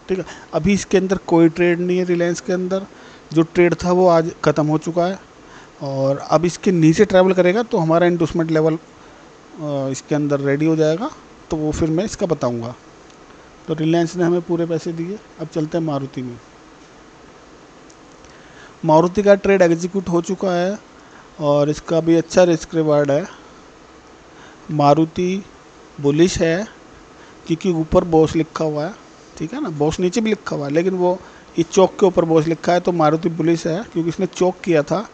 Speaker 1: ठीक है। अभी इसके अंदर कोई ट्रेड नहीं है, रिलायंस के अंदर जो ट्रेड था वो आज ख़त्म हो चुका है और अब इसके नीचे ट्रैवल करेगा तो हमारा इंडूसमेंट लेवल इसके अंदर रेडी हो जाएगा तो वो फिर मैं इसका बताऊंगा। तो रिलायंस ने हमें पूरे पैसे दिए। अब चलते हैं मारुति में। मारुति का ट्रेड एग्जीक्यूट हो चुका है और इसका भी अच्छा रिस्क रिवार्ड है। मारुति बुलिश है क्योंकि ऊपर बॉस लिखा हुआ है, ठीक है ना, बॉस नीचे भी लिखा हुआ है लेकिन वो इस चौक के ऊपर बॉस लिखा है, तो मारुति बुलिश है क्योंकि इसने चौक किया था।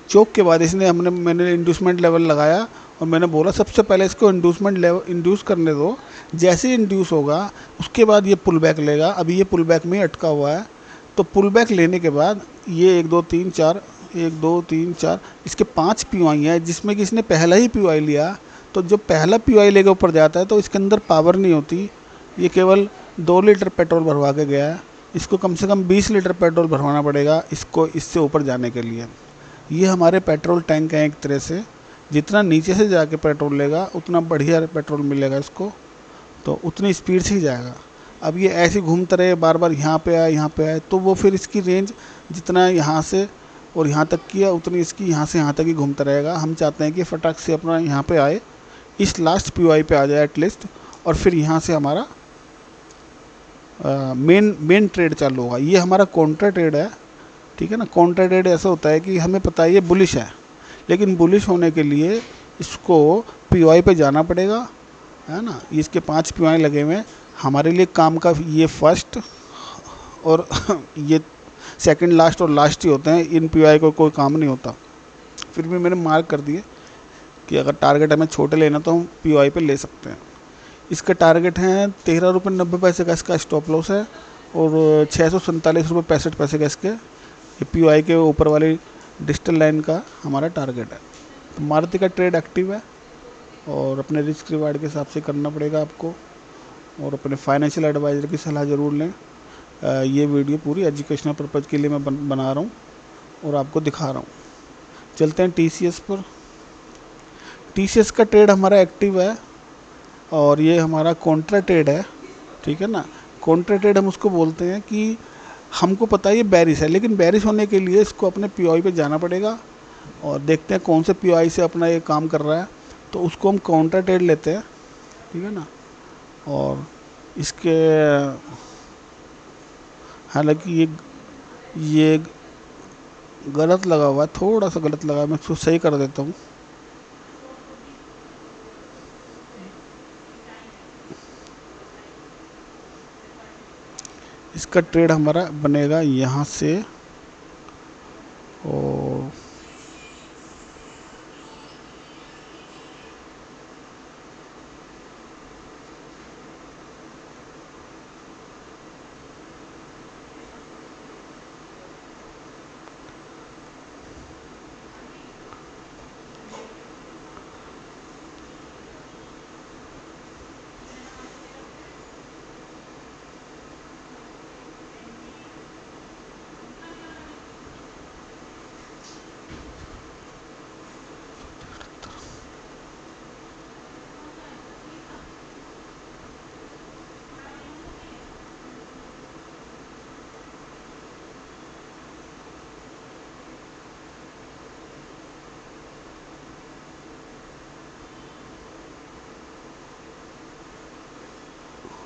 Speaker 1: चौक के बाद इसने मैंने इंड्यूसमेंट लेवल लगाया और मैंने बोला सबसे पहले इसको इंड्यूसमेंट लेवल इंड्यूस करने दो। जैसे ही इंड्यूस होगा उसके बाद ये पुल बैक लेगा। अभी ये पुल बैक में ही अटका हुआ है, तो पुल बैक लेने के बाद ये 1 2 3 4 1 2 3 4 इसके 5 POI हैं, जिसमें कि इसने पहला ही POI लिया। तो जब पहला POI लेके ऊपर जाता है तो इसके अंदर पावर नहीं होती। ये केवल 2 लीटर पेट्रोल भरवा के गया है। इसको कम से कम 20 लीटर पेट्रोल भरवाना पड़ेगा इसको इससे ऊपर जाने के लिए। ये हमारे पेट्रोल टैंक हैं एक तरह से। जितना नीचे से जाके पेट्रोल लेगा उतना बढ़िया पेट्रोल मिलेगा इसको, तो उतनी स्पीड से ही जाएगा। अब ये ऐसे घूमता रहे, बार बार यहाँ पे आए यहाँ पे आए, तो वो फिर इसकी रेंज जितना यहाँ से और यहाँ तक की है उतनी इसकी यहाँ से यहाँ तक ही घूमता रहेगा। हम चाहते हैं कि फटाक से अपना यहाँ पे आए, इस लास्ट POI पे आ जाए एटलीस्ट, और फिर यहाँ से हमारा मेन ट्रेड चालू होगा। ये हमारा काउंटर ट्रेड है, ठीक है ना। काउंटर ट्रेड ऐसा होता है कि हमें पता है ये बुलिश है, लेकिन बुलिश होने के लिए इसको POI पे जाना पड़ेगा, है ना। इसके 5 POI लगे हुए हैं हमारे लिए काम का। ये फर्स्ट और ये सेकंड लास्ट और लास्ट ही होते हैं, इन POI को कोई काम नहीं होता। फिर भी मैंने मार्क कर दिए कि अगर टारगेट हमें छोटे लेना तो हम POI पे ले सकते हैं। इसका टारगेट है 13 रुपये 90 पैसे का इसका स्टॉप लॉस है और 647 रुपये 65 पैसे का इसके ये POI के ऊपर वाली डिजिटल लाइन का हमारा टारगेट है। तो मारुति का ट्रेड एक्टिव है और अपने रिस्क रिवार्ड के हिसाब से करना पड़ेगा आपको, और अपने फाइनेंशियल एडवाइज़र की सलाह ज़रूर लें। ये वीडियो पूरी एजुकेशनल पर्पज़ के लिए मैं बना रहा हूँ और आपको दिखा रहा हूँ। चलते हैं TCS पर। TCS का ट्रेड हमारा एक्टिव है और ये हमारा कॉन्ट्रा ट्रेड है, ठीक है ना। कॉन्ट्रा ट्रेड हम उसको बोलते हैं कि हमको पता है ये बेरिश है, लेकिन बेरिश होने के लिए इसको अपने POI पे जाना पड़ेगा और देखते हैं कौन से POI से अपना ये काम कर रहा है, तो उसको हम काउंटर ट्रेड लेते हैं, ठीक है ना। और इसके हालांकि ये गलत लगा हुआ है, थोड़ा सा गलत लगा है, मैं इसको सही कर देता हूँ। इसका ट्रेड हमारा बनेगा यहाँ से और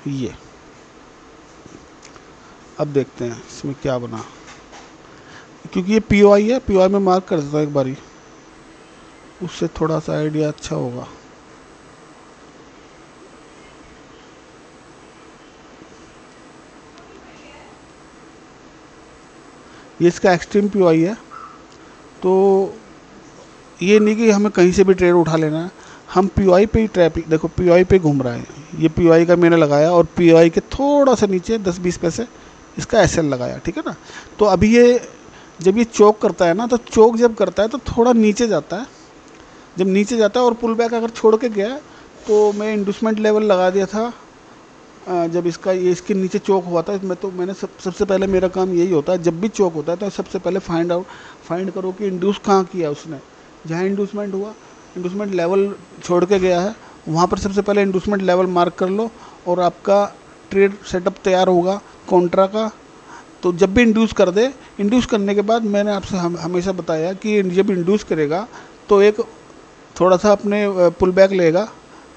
Speaker 1: ये अब देखते हैं इसमें क्या बना, क्योंकि ये POI है, POI में मार्क कर देता हूँ एक बारी, उससे थोड़ा सा आइडिया अच्छा होगा। ये इसका एक्सट्रीम POI है, तो ये नहीं कि हमें कहीं से भी ट्रेड उठा लेना है, हम POI पे ही ट्रैप, देखो POI पे घूम रहा है। ये POI का मैंने लगाया और POI के थोड़ा सा नीचे 10-20 पैसे इसका SL लगाया, ठीक है ना। तो अभी ये जब ये चौक करता है ना, तो चौक जब करता है तो थोड़ा नीचे जाता है। जब नीचे जाता है और पुल बैक अगर छोड़ के गया तो मैं इंड्यूसमेंट लेवल लगा दिया था। जब इसका ये इसके नीचे चौक हुआ था, मैंने सबसे पहले मेरा काम यही होता है, जब भी चौक होता है तो सबसे पहले फाइंड करो कि इंड्यूस कहाँ किया उसने। जहाँ इंड्यूसमेंट हुआ, इंड्यूसमेंट लेवल छोड़ के गया है, वहाँ पर सबसे पहले इंड्यूसमेंट लेवल मार्क कर लो और आपका ट्रेड सेटअप तैयार होगा कॉन्ट्रा का। तो जब भी इंड्यूस कर दे, इंड्यूस करने के बाद मैंने आपसे हमेशा बताया कि जब इंड्यूस करेगा तो एक थोड़ा सा अपने पुल बैक लेगा,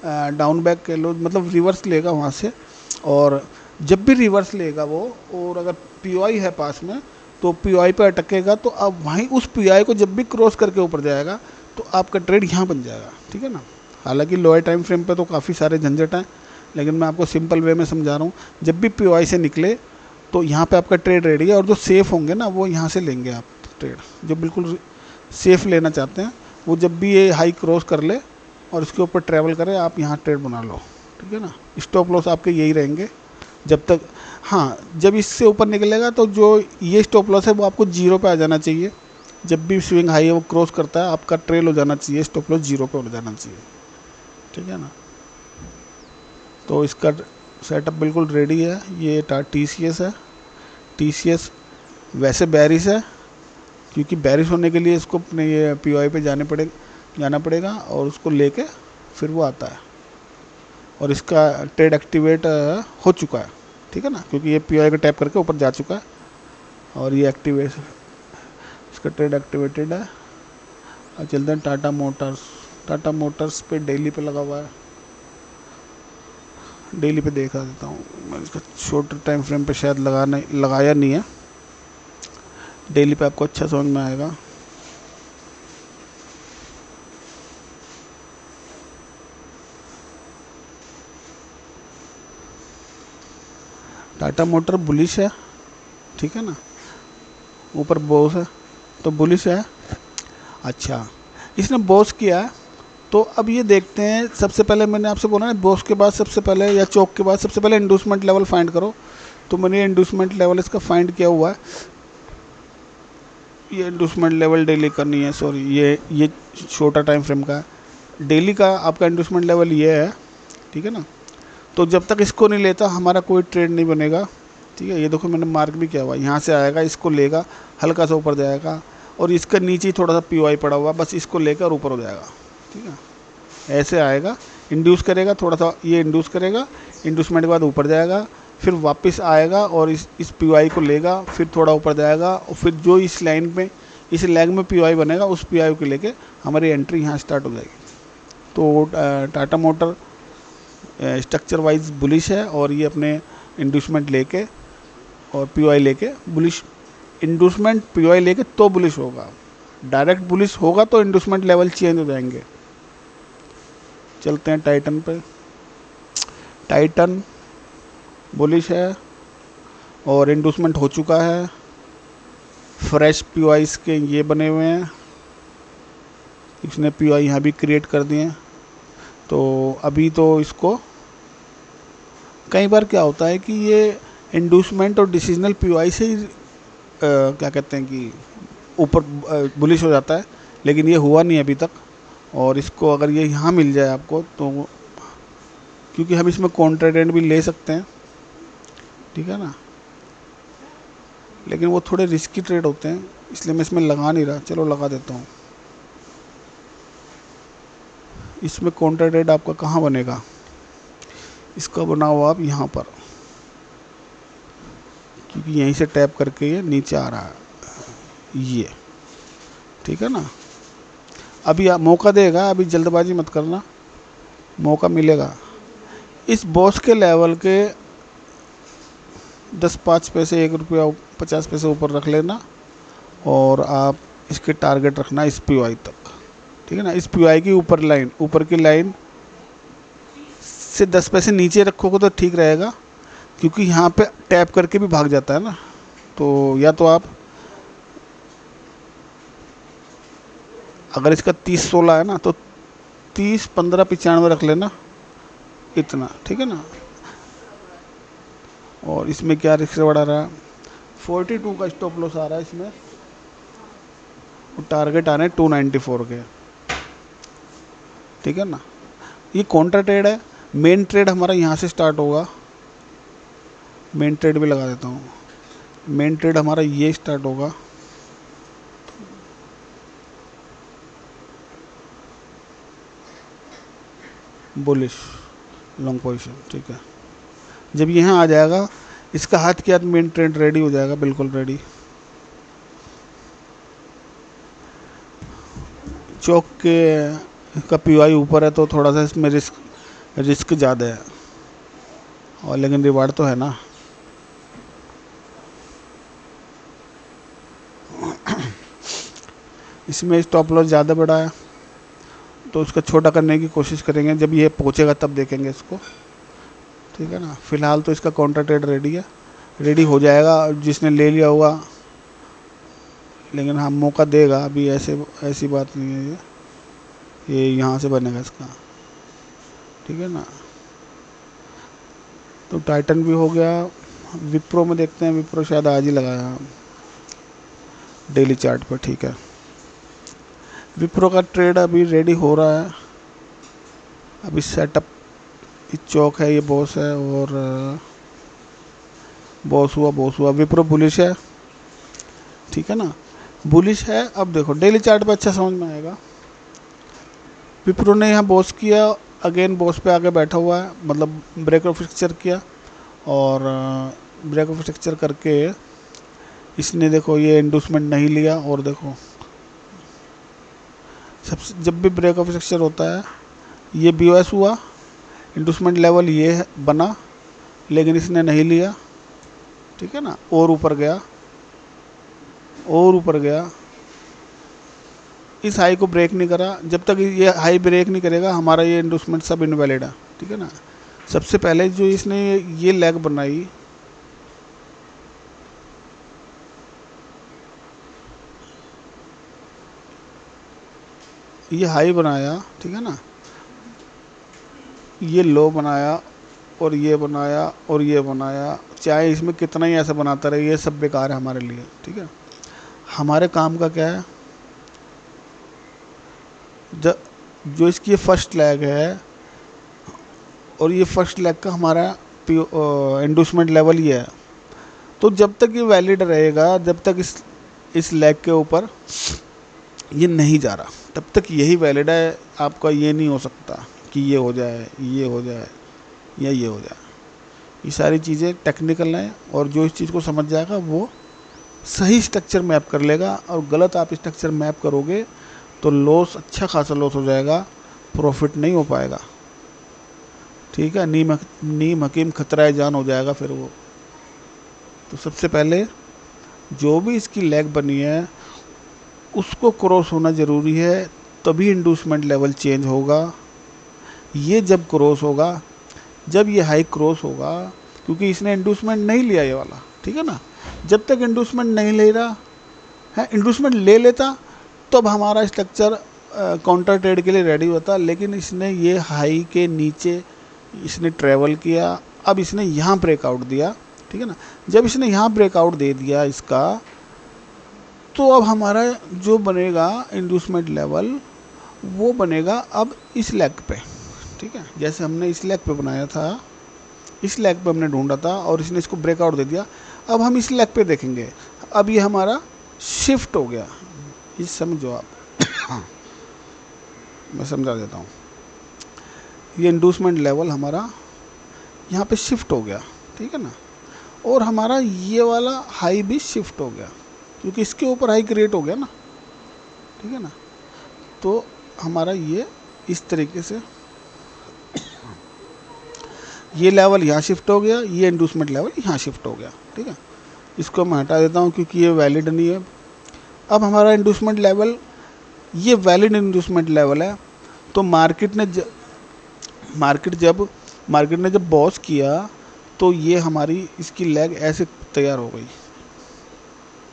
Speaker 1: डाउन बैक कह लो, मतलब रिवर्स लेगा वहाँ से। और जब भी रिवर्स लेगा वो, और अगर पीओआई है पास में तो पीओआई पे अटकेगा, तो अब वहीं उस पीओआई को जब भी क्रॉस करके ऊपर जाएगा तो आपका ट्रेड यहाँ बन जाएगा, ठीक है ना। हालांकि लोअर टाइम फ्रेम पे तो काफ़ी सारे झंझट हैं, लेकिन मैं आपको सिंपल वे में समझा रहा हूँ। जब भी पीओआई से निकले तो यहाँ पे आपका ट्रेड रेडी है, और जो सेफ़ होंगे ना वो यहाँ से लेंगे आप ट्रेड। जो बिल्कुल सेफ़ लेना चाहते हैं वो जब भी ये हाई क्रॉस कर ले और इसके ऊपर ट्रैवल करे, आप यहाँ ट्रेड बना लो, ठीक है ना। स्टॉप लॉस आपके यही रहेंगे जब तक, हाँ जब इससे ऊपर निकलेगा तो जो ये स्टॉप लॉस है वो आपको जीरो पे आ जाना चाहिए। जब भी स्विंग हाई है वो क्रॉस करता है, आपका ट्रेल हो जाना चाहिए, स्टॉप लॉस जीरो पे हो जाना चाहिए, ठीक है ना। तो इसका सेटअप बिल्कुल रेडी है। ये TCS है। TCS वैसे बेरिश है, क्योंकि बेरिश होने के लिए इसको अपने ये पीओआई पे जाना पड़ेगा और उसको लेके फिर वो आता है। और इसका ट्रेड एक्टिवेट हो चुका है, ठीक है ना, क्योंकि ये पीओआई को टैप करके ऊपर जा चुका है और ये एक्टिवेट, इसका ट्रेड एक्टिवेटेड है। अब चलते हैं टाटा मोटर्स पे डेली पे लगा हुआ है। डेली पे देखा देता हूँ मैं, इसका शॉर्ट टाइम फ्रेम पे शायद लगाया नहीं है। डेली पे आपको अच्छा समझ में आएगा। टाटा मोटर बुलिश है, ठीक है ना, ऊपर बॉस है तो बुलिश है। अच्छा, इसने बॉस किया है, तो अब ये देखते हैं। सबसे पहले मैंने आपसे बोला ना, बॉस के बाद सबसे पहले या चौक के बाद सबसे पहले इंडूसमेंट लेवल फाइंड करो। तो मैंने इंडूसमेंट लेवल इसका फाइंड किया हुआ है। ये इंडूसमेंट लेवल डेली का नहीं है, सॉरी, ये छोटा टाइम फ्रेम का है। डेली का आपका इंडूसमेंट लेवल ये है, ठीक है ना। तो जब तक इसको नहीं लेता हमारा कोई ट्रेड नहीं बनेगा, ठीक है। ये देखो मैंने मार्क भी किया हुआ है, यहाँ से आएगा, इसको लेगा, हल्का सा ऊपर जाएगा, और इसका नीचे ही थोड़ा सा पीओआई पड़ा हुआ, बस इसको लेकर और ऊपर हो जाएगा, ठीक है। ऐसे आएगा, इंड्यूस करेगा, थोड़ा सा ये इंड्यूस करेगा, इंड्यूसमेंट के बाद ऊपर जाएगा, फिर वापस आएगा और इस पीओआई को लेगा, फिर थोड़ा ऊपर जाएगा, और फिर जो इस लाइन में, इस लेग में पीओआई बनेगा, उस पीओआई को लेके हमारी एंट्री यहाँ स्टार्ट हो जाएगी। तो Tata motor structure wise bullish है, और ये अपने इंड्यूसमेंट लेके और पीओआई लेके बुलिश, इंड्यूसमेंट पीओआई लेके तो बुलिश होगा। डायरेक्ट बुलिश होगा तो इंड्यूसमेंट लेवल चेंज हो जाएंगे। चलते हैं टाइटन पे। टाइटन बुलिश है और इंड्यूसमेंट हो चुका है। फ्रेश पीओआई के ये बने हुए हैं, इसने पीओआई यहाँ भी क्रिएट कर दिए हैं। तो अभी तो इसको, कई बार क्या होता है कि ये इंड्यूसमेंट और डिसीजनल पीओआई से ही क्या कहते हैं कि ऊपर बुलिश हो जाता है, लेकिन ये हुआ नहीं अभी तक। और इसको अगर ये यहाँ मिल जाए आपको तो, क्योंकि हम इसमें कॉन्ट्राडेंट भी ले सकते हैं, ठीक है ना, लेकिन वो थोड़े रिस्की ट्रेड होते हैं, इसलिए मैं इसमें लगा नहीं रहा। चलो लगा देता हूँ। इसमें कॉन्ट्राडेंट आपका कहाँ बनेगा, इसका बनाओ आप यहाँ पर, क्योंकि यहीं से टैप करके ये नीचे आ रहा है, ये ठीक है ना। अभी आप मौका देगा, अभी जल्दबाजी मत करना, मौका मिलेगा। इस बॉस के लेवल के 10-5 पैसे, 1 रुपया 50 पैसे ऊपर रख लेना, और आप इसके टारगेट रखना इस पीओआई तक, ठीक है ना। इस पीओआई की ऊपर की लाइन से 10 पैसे नीचे रखोगे तो ठीक रहेगा, क्योंकि यहाँ पे टैप करके भी भाग जाता है ना। तो या तो आप, अगर इसका 30-16 है ना, तो 30-15-95 रख लेना, इतना, ठीक है ना। और इसमें क्या रिस्क बढ़ा रहा है, 42 का स्टॉप लॉस आ रहा है इसमें, टारगेट आ रहे हैं 294 के, ठीक है ना। ये कॉन्ट्रा ट्रेड है, मेन ट्रेड हमारा यहाँ से स्टार्ट होगा। मेन ट्रेड भी लगा देता हूँ। मेन ट्रेड हमारा ये स्टार्ट होगा, बुलिश लॉन्ग पोजीशन, ठीक है। जब यहाँ आ जाएगा, इसका हाथ के हाथ मेन ट्रेड रेडी हो जाएगा, बिल्कुल रेडी। चौक के का पीओआई ऊपर है तो थोड़ा सा इसमें रिस्क रिस्क ज़्यादा है और लेकिन रिवार्ड तो है ना। इसमें स्टॉप लॉस ज़्यादा बड़ा है तो उसका छोटा करने की कोशिश करेंगे, जब ये पहुँचेगा तब देखेंगे इसको, ठीक है ना। फ़िलहाल तो इसका काउंटर ट्रेड रेडी है, रेडी हो जाएगा जिसने ले लिया होगा, लेकिन हाँ मौका देगा अभी, ऐसी बात नहीं है। ये यहाँ से बनेगा इसका, ठीक है ना। तो टाइटन भी हो गया। विप्रो में देखते हैं, विप्रो शायद आज ही लगाया डेली चार्ट पर, ठीक है। विप्रो का ट्रेड अभी रेडी हो रहा है, अभी सेटअप चौक है, ये बॉस है और बॉस हुआ विप्रो बुलिश है, ठीक है ना, बुलिश है। अब देखो डेली चार्ट पे अच्छा समझ में आएगा। विप्रो ने यहाँ बॉस किया, अगेन बॉस पे आके बैठा हुआ है, मतलब ब्रेक ऑफ स्ट्रक्चर किया और ब्रेक ऑफ स्ट्रक्चर करके इसने देखो ये इंडूसमेंट नहीं लिया। और देखो सबसे जब भी ब्रेक ऑफ स्ट्रक्चर होता है ये बीओएस हुआ, इंडूसमेंट लेवल ये बना, लेकिन इसने नहीं लिया, ठीक है ना, और ऊपर गया और ऊपर गया, इस हाई को ब्रेक नहीं करा। जब तक ये हाई ब्रेक नहीं करेगा हमारा ये इंडूसमेंट सब इनवैलिड है, ठीक है ना। सबसे पहले जो इसने ये लेग बनाई, ये हाई बनाया, ठीक है ना, ये लो बनाया और ये बनाया और ये बनाया, चाहे इसमें कितना ही ऐसा बनाता रहे ये सब बेकार है हमारे लिए, ठीक है। हमारे काम का क्या है, जो इसकी फर्स्ट लेग है और ये फर्स्ट लेग का हमारा इंडूसमेंट लेवल ये है, तो जब तक ये वैलिड रहेगा, जब तक इस लेग के ऊपर ये नहीं जा रहा तब तक यही वैलिड है। आपका ये नहीं हो सकता कि ये हो जाए, ये हो जाए या ये हो जाए। ये सारी चीज़ें टेक्निकल हैं और जो इस चीज़ को समझ जाएगा वो सही स्ट्रक्चर मैप कर लेगा, और गलत आप स्ट्रक्चर मैप करोगे तो लॉस, अच्छा खासा लॉस हो जाएगा, प्रॉफिट नहीं हो पाएगा, ठीक है। नीम हकीम खतरा जान हो जाएगा फिर वो। तो सबसे पहले जो भी इसकी लेग बनी है उसको क्रॉस होना ज़रूरी है, तभी इंडूसमेंट लेवल चेंज होगा। ये जब क्रॉस होगा, जब ये हाई क्रॉस होगा, क्योंकि इसने इंडूसमेंट नहीं लिया ये वाला, ठीक है ना। जब तक इंडूसमेंट नहीं ले रहा है, इंडूसमेंट ले लेता तब हमारा स्ट्रक्चर काउंटर ट्रेड के लिए रेडी होता, लेकिन इसने ये हाई के नीचे इसने ट्रेवल किया। अब इसने यहाँ ब्रेकआउट दिया, ठीक है ना। जब इसने यहाँ ब्रेकआउट दे दिया इसका, तो अब हमारा जो बनेगा इंडूसमेंट लेवल वो बनेगा अब इस लेग पे, ठीक है। जैसे हमने इस लेग पे बनाया था, इस लेग पे हमने ढूंढा था और इसने इसको ब्रेकआउट दे दिया। अब हम इस लेग पे देखेंगे, अब ये हमारा शिफ्ट हो गया, ये समझो आप मैं समझा देता हूँ। ये इंडूसमेंट लेवल हमारा यहाँ पे शिफ्ट हो गया, ठीक है ना, और हमारा ये वाला हाई भी शिफ्ट हो गया, क्योंकि इसके ऊपर हाई क्रिएट हो गया ना, ठीक है ना। तो हमारा ये इस तरीके से ये लेवल यहाँ शिफ्ट हो गया, ये इंडूसमेंट लेवल यहाँ शिफ्ट हो गया, ठीक है। इसको मैं हटा देता हूँ क्योंकि ये वैलिड नहीं है। अब हमारा इंडूसमेंट लेवल, ये वैलिड इंडूसमेंट लेवल है, तो मार्केट ने जब बॉस किया तो ये हमारी इसकी लेग ऐसे तैयार हो गई,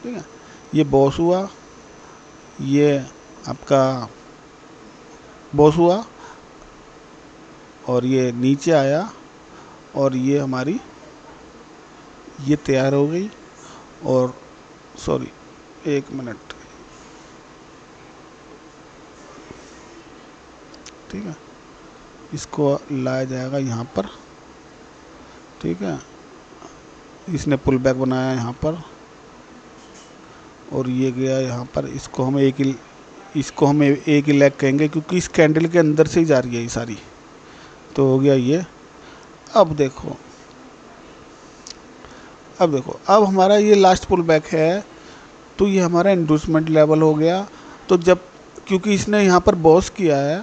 Speaker 1: ठीक है। ये बॉस हुआ, ये आपका बॉस हुआ और ये नीचे आया और ये हमारी ये तैयार हो गई। और सॉरी, एक मिनट, ठीक है, इसको लाया जाएगा यहाँ पर, ठीक है। इसने पुल बैक बनाया यहाँ पर और ये गया यहाँ पर। इसको हम एक ही लेग कहेंगे क्योंकि इस कैंडल के अंदर से ही जा रही है ये सारी। तो हो गया ये। अब देखो अब हमारा ये लास्ट पुल बैक है, तो ये हमारा इंडूसमेंट लेवल हो गया। तो जब, क्योंकि इसने यहाँ पर बॉस किया है,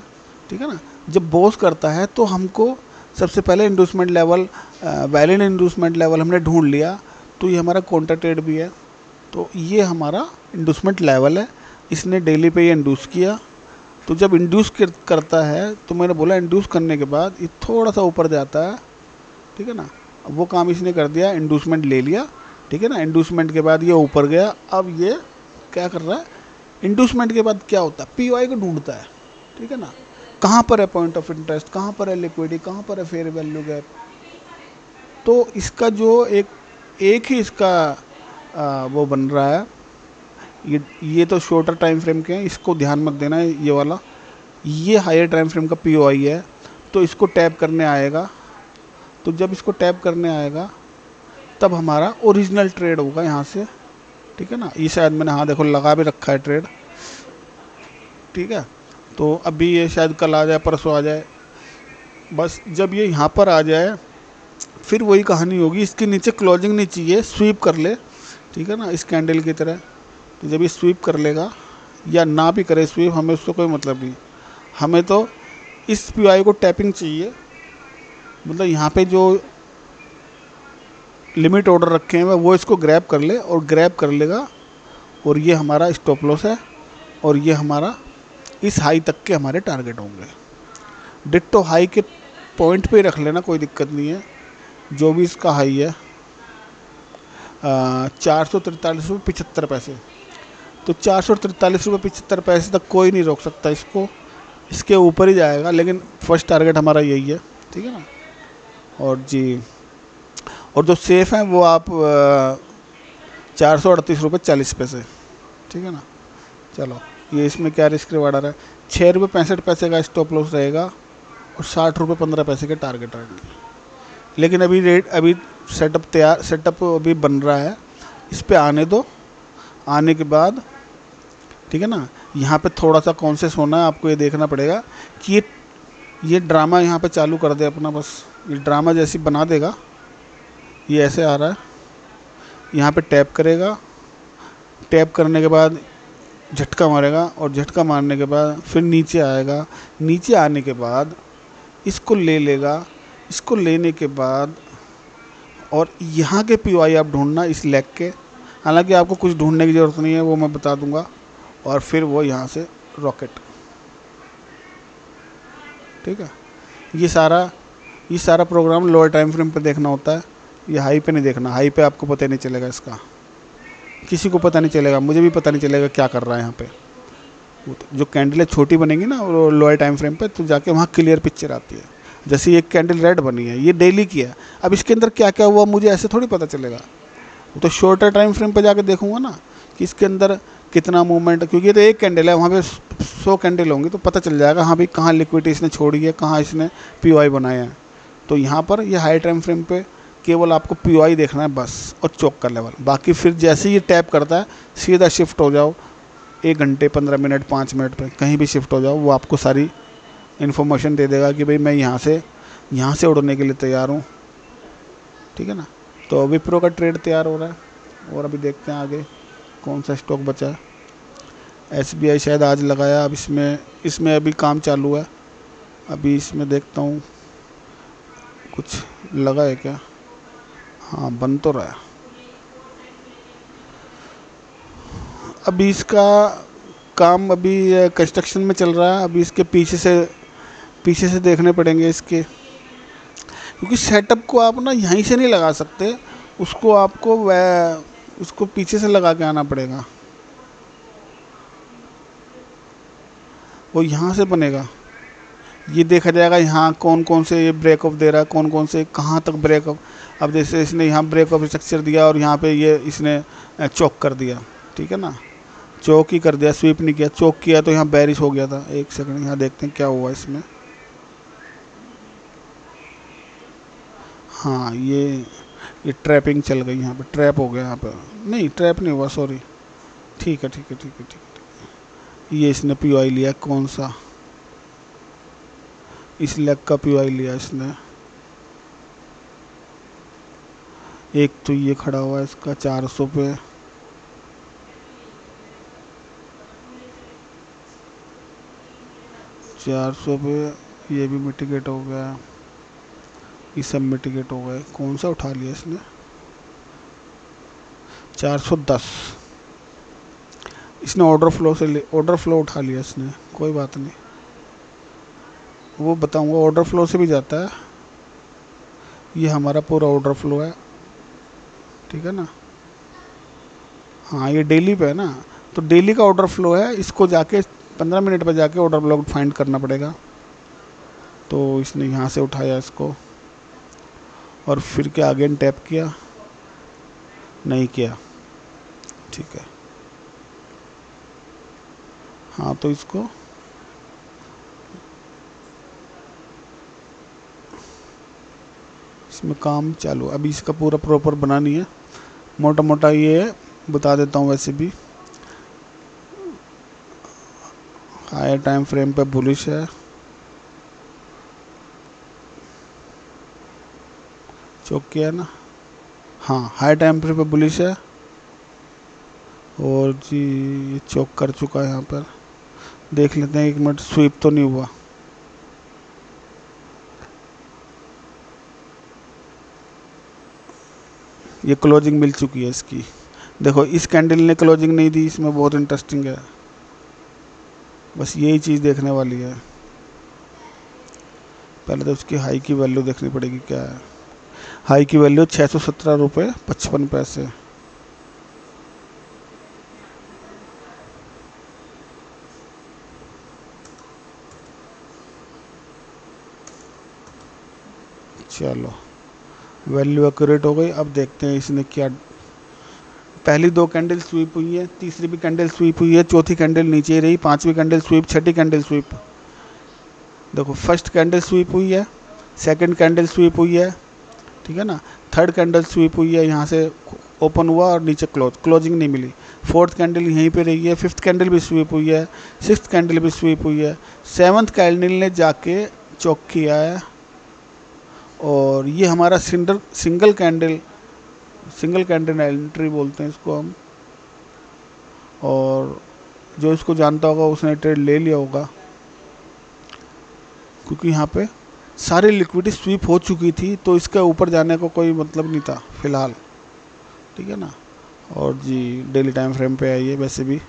Speaker 1: ठीक है ना, जब बॉस करता है तो हमको सबसे पहले inducement level, valid inducement level हमने ढूंढ लिया, तो ये हमारा काउंटर ट्रेड भी है। तो ये हमारा इंड्यूसमेंट लेवल है, इसने डेली पे ये इंड्यूस किया। तो जब इंड्यूस करता है तो मैंने बोला इंड्यूस करने के बाद ये थोड़ा सा ऊपर जाता है, ठीक है ना। अब वो काम इसने कर दिया, इंड्यूसमेंट ले लिया, ठीक है ना। इंड्यूसमेंट के बाद ये ऊपर गया। अब ये क्या कर रहा है, इंड्यूसमेंट के बाद क्या होता है, पीओआई को ढूंढता है, ठीक है ना। कहाँ पर है पॉइंट ऑफ इंटरेस्ट, कहाँ पर है लिक्विडिटी, कहाँ पर है फेयर वैल्यू गैप। तो इसका जो एक ही इसका वो बन रहा है। ये तो शॉर्टर टाइम फ्रेम के हैं, इसको ध्यान मत देना है, ये वाला ये हायर टाइम फ्रेम का पीओआई है। तो इसको टैप करने आएगा, तो जब इसको टैप करने आएगा तब हमारा ओरिजिनल ट्रेड होगा यहाँ से, ठीक है ना। ये शायद मैंने, हाँ देखो लगा भी रखा है ट्रेड, ठीक है। तो अभी ये शायद कल आ जाए, परसों आ जाए। बस जब ये यहाँ पर आ जाए फिर वही कहानी होगी, इसके नीचे क्लोजिंग नहीं चाहिए, स्वीप कर ले, ठीक है ना, इस कैंडल की तरह। तो जब ये स्वीप कर लेगा या ना भी करे स्वीप, हमें उससे कोई मतलब नहीं। हमें तो इस पीओआई को टैपिंग चाहिए, मतलब यहाँ पे जो लिमिट ऑर्डर रखे हैं वो इसको ग्रैब कर ले, और ग्रैब कर लेगा, और ये हमारा स्टॉप लॉस है, और ये हमारा इस हाई तक के हमारे टारगेट होंगे। डिट्टो हाई के पॉइंट पे रख लेना, कोई दिक्कत नहीं है। जो भी इसका हाई है 443.75 तो 443.75 तक कोई नहीं रोक सकता इसको, इसके ऊपर ही जाएगा, लेकिन फर्स्ट टारगेट हमारा यही है, ठीक है ना। और जी, और जो सेफ हैं वो आप 438.40, ठीक है ना। चलो, ये इसमें क्या रिस्क रिवार्डर है, ₹6.65 का स्टॉप लॉस रहेगा, और ₹60.15 के टारगेट रहेंगे। लेकिन अभी सेटअप अभी बन रहा है, इस पे आने दो। आने के बाद, ठीक है ना, यहाँ पे थोड़ा सा कॉन्शियस होना है आपको, ये देखना पड़ेगा कि ये ड्रामा यहाँ पे चालू कर दे अपना, बस ये ड्रामा जैसी बना देगा। ये ऐसे आ रहा है, यहाँ पे टैप करेगा, टैप करने के बाद झटका मारेगा, और झटका मारने के बाद फिर नीचे आएगा। नीचे आने के बाद इसको ले लेगा, इसको लेने के बाद और यहाँ के पीओआई आप ढूंढना इस लेग के। हालांकि आपको कुछ ढूंढने की ज़रूरत नहीं है, वो मैं बता दूंगा। और फिर वो यहाँ से रॉकेट, ठीक है। ये सारा प्रोग्राम लोअर टाइम फ्रेम पे देखना होता है, ये हाई पे नहीं देखना। हाई पे आपको पता नहीं चलेगा, इसका किसी को पता नहीं चलेगा, मुझे भी पता नहीं चलेगा क्या कर रहा है यहाँ पे। जो कैंडलें छोटी बनेंगी ना वो लोअर टाइम फ्रेम पे, तो जाके वहाँ क्लियर पिक्चर आती है। जैसे ये कैंडल रेड बनी है, ये डेली की है, अब इसके अंदर क्या क्या हुआ मुझे ऐसे थोड़ी पता चलेगा। तो शॉर्टर टाइम फ्रेम पे जाके देखूंगा ना कि इसके अंदर कितना मूवमेंट, क्योंकि ये तो एक कैंडल है, वहाँ पे 100 कैंडल होंगी, तो पता चल जाएगा हाँ भाई कहाँ लिक्विडिटी इसने छोड़ी है, कहाँ इसने पीओआई बनाया है। तो यहाँ पर ये हाई टाइम फ्रेम पे केवल आपको पीओआई देखना है बस, और चौक का लेवल। बाकी फिर जैसे ही ये टैप करता है सीधा शिफ्ट हो जाओ, 1 घंटे 15 मिनट 5 मिनट पे कहीं भी शिफ्ट हो जाओ, वो आपको सारी इन्फॉर्मेशन दे देगा कि भाई मैं यहाँ से उड़ने के लिए तैयार हूँ, ठीक है ना। तो विप्रो का ट्रेड तैयार हो रहा है, और अभी देखते हैं आगे कौन सा स्टॉक बचा है। एसबीआई शायद आज लगाया, अब इसमें अभी काम चालू है। अभी इसमें देखता हूँ कुछ लगा है क्या, हाँ बन तो रहा है। अभी इसका काम अभी कंस्ट्रक्शन में चल रहा है, अभी इसके पीछे से देखने पड़ेंगे इसके, क्योंकि सेटअप को आप ना यहीं से नहीं लगा सकते, उसको पीछे से लगा के आना पड़ेगा, वो यहाँ से बनेगा। ये देखा जाएगा यहाँ कौन कौन से ये ब्रेक ऑफ दे रहा है, कौन कौन से कहाँ तक ब्रेक ऑफ। अब जैसे इसने यहाँ ब्रेक ऑफ स्ट्रक्चर दिया, और यहाँ पे ये इसने चौक कर दिया, ठीक है ना, चौक ही कर दिया, स्वीप नहीं किया, चौक किया, तो यहाँ बैरिश हो गया था। एक सेकंड यहाँ देखते हैं क्या हुआ इसमें। हाँ, ये ट्रैपिंग चल गई, यहाँ पे ट्रैप हो गया, यहाँ पे नहीं ट्रैप नहीं हुआ, सॉरी, ठीक है ठीक है ठीक है ठीक है। ये इसने पीओआई लिया कौन सा, इस लेग का पीओआई लिया इसने। एक तो ये खड़ा हुआ है इसका 400 पे, ये भी मिटिगेट हो गया। ये सब मिटिगेट हो गए। कौन सा उठा लिया इसने? 410। इसने ऑर्डर फ्लो उठा लिया इसने, कोई बात नहीं, वो बताऊंगा। ऑर्डर फ्लो से भी जाता है। ये हमारा पूरा ऑर्डर फ्लो है, ठीक है ना। हाँ, ये डेली पे है ना, तो डेली का ऑर्डर फ्लो है। इसको जाके 15 मिनट पे जाके ऑर्डर फ्लो फाइंड करना पड़ेगा। तो इसने यहाँ से उठाया इसको और फिर क्या अगेन टैप किया, नहीं किया, ठीक है। हाँ, तो इसको इसमें काम चालू। अभी इसका पूरा प्रॉपर बना नहीं है, मोटा मोटा ये बता देता हूँ। वैसे भी हाई टाइम फ्रेम पे बुलिश है, चौक किया ना। हाँ, हाई टाइम फ्रेम पे बुलिश है और जी ये चौक कर चुका है। यहाँ पर देख लेते हैं, 1 मिनट स्वीप तो नहीं हुआ। ये क्लोजिंग मिल चुकी है इसकी। देखो, इस कैंडल ने क्लोजिंग नहीं दी, इसमें बहुत इंटरेस्टिंग है। बस यही चीज़ देखने वाली है। पहले तो उसकी हाई की वैल्यू देखनी पड़ेगी क्या है। हाई की वैल्यू 617 रुपये 55 पैसे। चलो, वैल्यू एक्यूरेट हो गई। अब देखते हैं इसने क्या। पहली 2 कैंडल स्वीप हुई है, तीसरी भी कैंडल स्वीप हुई है, चौथी कैंडल नीचे रही, 5वीं कैंडल स्वीप, 6ठी कैंडल स्वीप। देखो, फर्स्ट कैंडल स्वीप हुई है, सेकंड कैंडल स्वीप हुई है, ठीक है ना। थर्ड कैंडल स्वीप हुई है, यहाँ से ओपन हुआ और नीचे क्लोजिंग नहीं मिली। फोर्थ कैंडल यहीं पे रही है, फिफ्थ कैंडल भी स्वीप हुई है, सिक्स्थ कैंडल भी स्वीप हुई है, सेवन्थ कैंडल ने जाके चौक किया है। और ये हमारा सिंगल कैंडल एंट्री बोलते हैं इसको हम। और जो इसको जानता होगा उसने ट्रेड ले लिया होगा, क्योंकि यहाँ पे सारी लिक्विडिटी स्वीप हो चुकी थी, तो इसके ऊपर जाने को कोई मतलब नहीं था फिलहाल, ठीक है ना। और जी डेली टाइम फ्रेम पे आइए, वैसे भी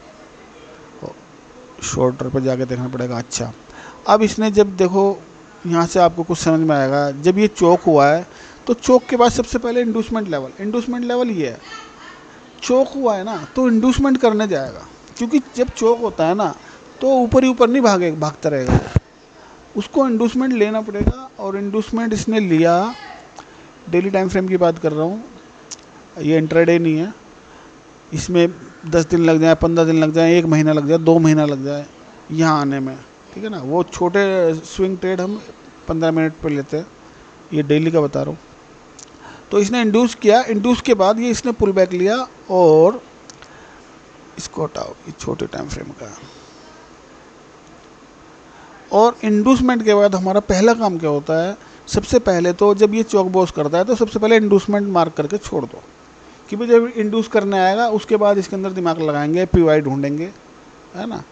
Speaker 1: शॉर्टर पे जाके देखना पड़ेगा। अच्छा, अब इसने जब देखो, यहाँ से आपको कुछ समझ में आएगा। जब ये चौक हुआ है, तो चौक के बाद सबसे पहले इंडूसमेंट लेवल ये है। चौक हुआ है ना, तो इंडूसमेंट करने जाएगा, क्योंकि जब चौक होता है ना, तो ऊपर ही ऊपर नहीं भागता रहेगा, उसको इंडूसमेंट लेना पड़ेगा। और इंडूसमेंट इसने लिया, डेली टाइम फ्रेम की बात कर रहा हूँ, ये इंट्राडे नहीं है। इसमें 10 दिन लग जाए, 15 दिन लग जाए, 1 महीना लग जाए, 2 महीना लग जाए यहाँ आने में, ठीक है ना। वो छोटे स्विंग ट्रेड हम 15 मिनट पर लेते हैं, ये डेली का बता रहा हूँ। तो इसने इंड्यूस किया, इंड्यूस के बाद ये इसने पुल बैक लिया और इसको हटाओ, ये छोटे टाइम फ्रेम का। और इंडूसमेंट के बाद हमारा पहला काम क्या होता है? सबसे पहले तो जब ये चौक बॉस करता है, तो सबसे पहले इंडूसमेंट मार्क करके छोड़ दो, कि भाई जब इंड्यूस करने आएगा उसके बाद इसके अंदर दिमाग लगाएंगे, पीवाई ढूंढेंगे, है ना।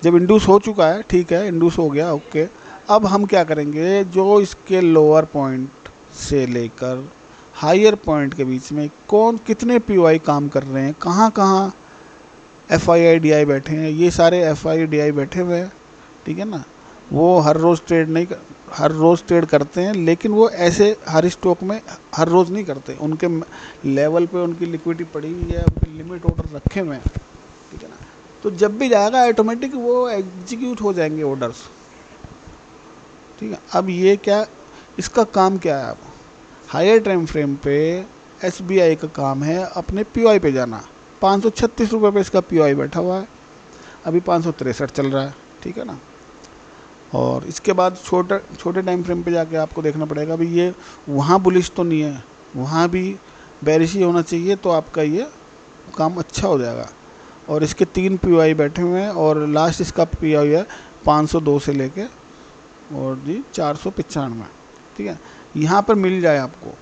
Speaker 1: जब इंड्यूस हो चुका है, ठीक है, इंड्यूस हो गया, ओके। अब हम क्या करेंगे, जो इसके लोअर पॉइंट से लेकर हायर पॉइंट के बीच में कौन कितने पीवाई काम कर रहे हैं, कहाँ कहाँ FII DI बैठे हैं, ये सारे FII DI बैठे हुए हैं, ठीक है ना। वो हर रोज़ ट्रेड करते हैं, लेकिन वो ऐसे हर स्टॉक में हर रोज़ नहीं करते। उनके लेवल पे उनकी लिक्विडिटी पड़ी हुई है, उनके लिमिट ऑर्डर रखे हुए हैं, ठीक है ना। तो जब भी जाएगा ऑटोमेटिक वो एग्जीक्यूट हो जाएंगे ऑर्डर्स, ठीक है। अब ये क्या, इसका काम क्या है? अब हायर टाइम फ्रेम पे SBI का काम है अपने POI पे जाना। 536 रुपये पे इसका POI बैठा हुआ है, अभी 563 चल रहा है, ठीक है ना। और इसके बाद छोटे टाइम फ्रेम पे जाके आपको देखना पड़ेगा भाई ये वहाँ बुलिश तो नहीं है, वहाँ भी बेरिश ही होना चाहिए, तो आपका ये काम अच्छा हो जाएगा। और इसके 3 POI बैठे हुए हैं, और लास्ट इसका POI है 502 से लेके और जी 495, ठीक है। यहाँ पर मिल जाए आपको,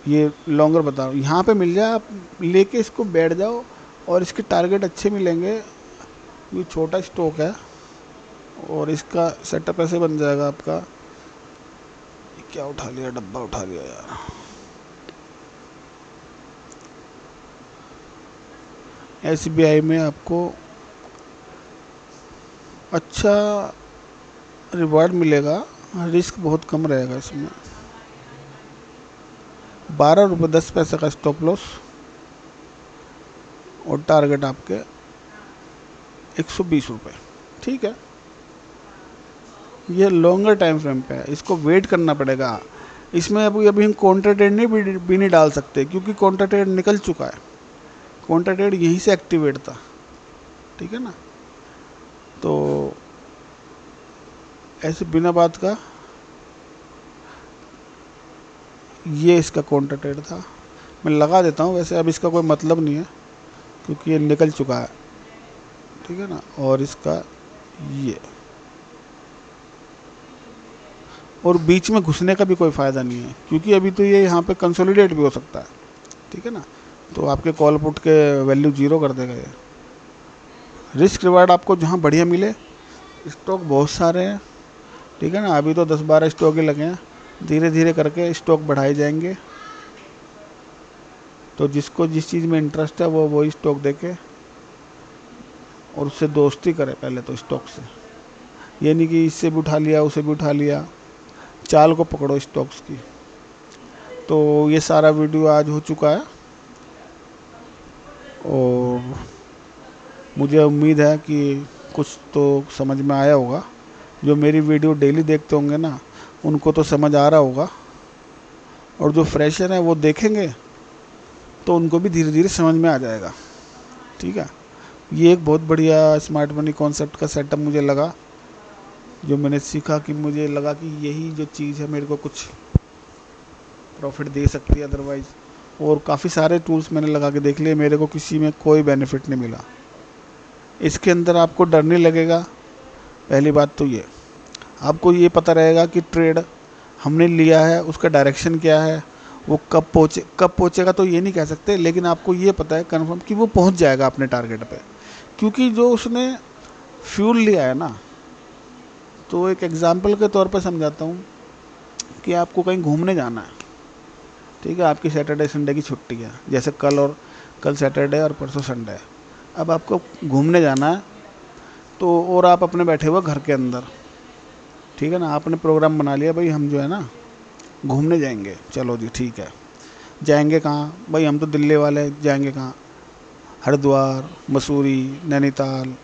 Speaker 1: ये लॉन्गर बता रहा हूँ, यहाँ पे मिल जाए, आप लेके इसको बैठ जाओ और इसके टारगेट अच्छे मिलेंगे। ये छोटा स्टॉक है और इसका सेटअप ऐसे बन जाएगा आपका क्या उठा लिया, डब्बा उठा लिया यार। SBI में आपको अच्छा रिवॉर्ड मिलेगा, रिस्क बहुत कम रहेगा इसमें। 12 रुपये 10 पैसे का स्टॉप लॉस और टारगेट आपके 120 रुपये। ठीक है, ये लॉन्गर टाइम फ्रेम पे है, इसको वेट करना पड़ेगा। इसमें अभी हम काउंटर ट्रेड भी नहीं डाल सकते, क्योंकि काउंटर ट्रेड निकल चुका है। काउंटर ट्रेड यहीं से एक्टिवेट था, ठीक है ना। तो ऐसे बिना बात का ये इसका काउंटर ट्रेड था, मैं लगा देता हूँ। वैसे अब इसका कोई मतलब नहीं है, क्योंकि ये निकल चुका है, ठीक है ना। और इसका ये, और बीच में घुसने का भी कोई फ़ायदा नहीं है, क्योंकि अभी तो ये यहाँ पे कंसोलिडेट भी हो सकता है, ठीक है ना। तो आपके कॉल पुट के वैल्यू 0 कर देगा ये। रिस्क रिवार्ड आपको जहाँ बढ़िया मिले, स्टॉक बहुत सारे हैं, ठीक है ना। अभी तो 10-12 स्टॉक ही लगे हैं, धीरे धीरे करके स्टॉक बढ़ाए जाएंगे। तो जिसको जिस चीज़ में इंटरेस्ट है वो वही स्टॉक देके और उससे दोस्ती करे पहले तो स्टॉक से। ये नहीं कि इससे भी उठा लिया उसे भी उठा लिया, चाल को पकड़ो स्टॉक्स की। तो ये सारा वीडियो आज हो चुका है, और मुझे उम्मीद है कि कुछ तो समझ में आया होगा। जो मेरी वीडियो डेली देखते होंगे ना, उनको तो समझ आ रहा होगा, और जो फ्रेशर हैं वो देखेंगे तो उनको भी धीरे धीरे समझ में आ जाएगा, ठीक है। ये एक बहुत बढ़िया स्मार्ट मनी कॉन्सेप्ट का सेटअप मुझे लगा, जो मैंने सीखा कि मुझे लगा कि यही जो चीज़ है मेरे को कुछ प्रॉफिट दे सकती है अदरवाइज़। और काफ़ी सारे टूल्स मैंने लगा के देख लिए, मेरे को किसी में कोई बेनिफिट नहीं मिला। इसके अंदर आपको डर नहीं लगेगा, पहली बात तो ये। आपको ये पता रहेगा कि ट्रेड हमने लिया है, उसका डायरेक्शन क्या है, वो कब पहुँचेगा तो ये नहीं कह सकते, लेकिन आपको ये पता है कन्फर्म कि वो पहुँच जाएगा अपने टारगेट पे, क्योंकि जो उसने फ्यूल लिया है ना। तो एक एग्जांपल के तौर पर समझाता हूँ कि आपको कहीं घूमने जाना है, ठीक है। आपकी सैटरडे संडे की छुट्टी है, जैसे कल सैटरडे और परसों संडे है। अब आपको घूमने जाना है, तो और आप अपने बैठे हुए घर के अंदर, ठीक है ना। आपने प्रोग्राम बना लिया, भाई हम जो है ना घूमने जाएंगे, चलो जी ठीक है। जाएंगे कहाँ भाई, हम तो दिल्ली वाले, जाएंगे कहाँ, हरिद्वार, मसूरी, नैनीताल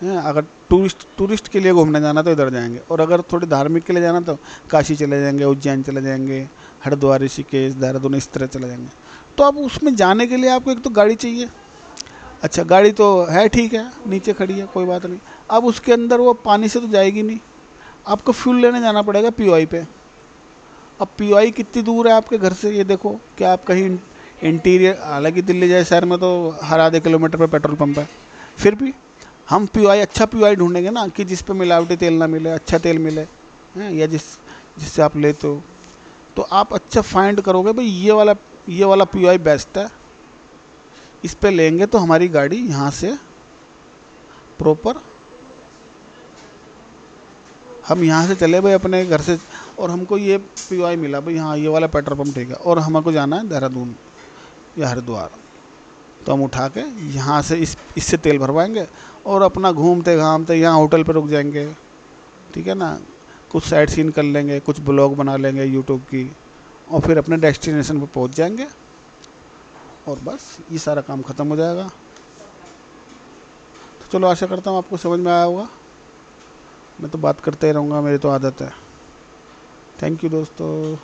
Speaker 1: हैं। अगर टूरिस्ट के लिए घूमने जाना तो इधर जाएंगे, और अगर थोड़ी धार्मिक के लिए जाना तो काशी चले जाएंगे, उज्जैन चले जाएंगे, हरिद्वार, ऋषिकेश, देहरादून, इस तरह चले जाएंगे। तो अब उसमें जाने के लिए आपको एक तो गाड़ी चाहिए। अच्छा, गाड़ी तो है, ठीक है, नीचे खड़ी है, कोई बात नहीं। अब उसके अंदर वो पानी से तो जाएगी नहीं, आपको फ्यूल लेने जाना पड़ेगा POI पे। अब POI कितनी दूर है आपके घर से, ये देखो। क्या आप कहीं इंटीरियर, हालांकि दिल्ली जैसे शहर में तो हर आधे किलोमीटर पे पेट्रोल पंप है, फिर भी हम POI, अच्छा POI ढूंढेंगे ना, कि जिस पे मिलावटी तेल ना मिले, अच्छा तेल मिले हैं, या जिससे आप लेते हो। तो आप अच्छा फाइंड करोगे भाई, ये वाला POI बेस्ट है, इस पे लेंगे तो हमारी गाड़ी यहाँ से प्रॉपर, हम यहाँ से चले भाई अपने घर से, और हमको ये POI मिला भाई, हाँ ये वाला पेट्रोल पंप ठीक है, और हमको जाना है देहरादून या हरिद्वार। तो हम उठा के यहाँ से इससे तेल भरवाएंगे, और अपना घूमते घामते यहाँ होटल पर रुक जाएंगे, ठीक है ना। कुछ साइट सीन कर लेंगे, कुछ ब्लॉग बना लेंगे यूट्यूब की, और फिर अपने डेस्टिनेशन पर पहुँच जाएंगे, और बस ये सारा काम ख़त्म हो जाएगा। तो चलो, आशा करता हूँ आपको समझ में आया होगा। मैं तो बात करते ही रहूँगा, मेरी तो आदत है। थैंक यू दोस्तों।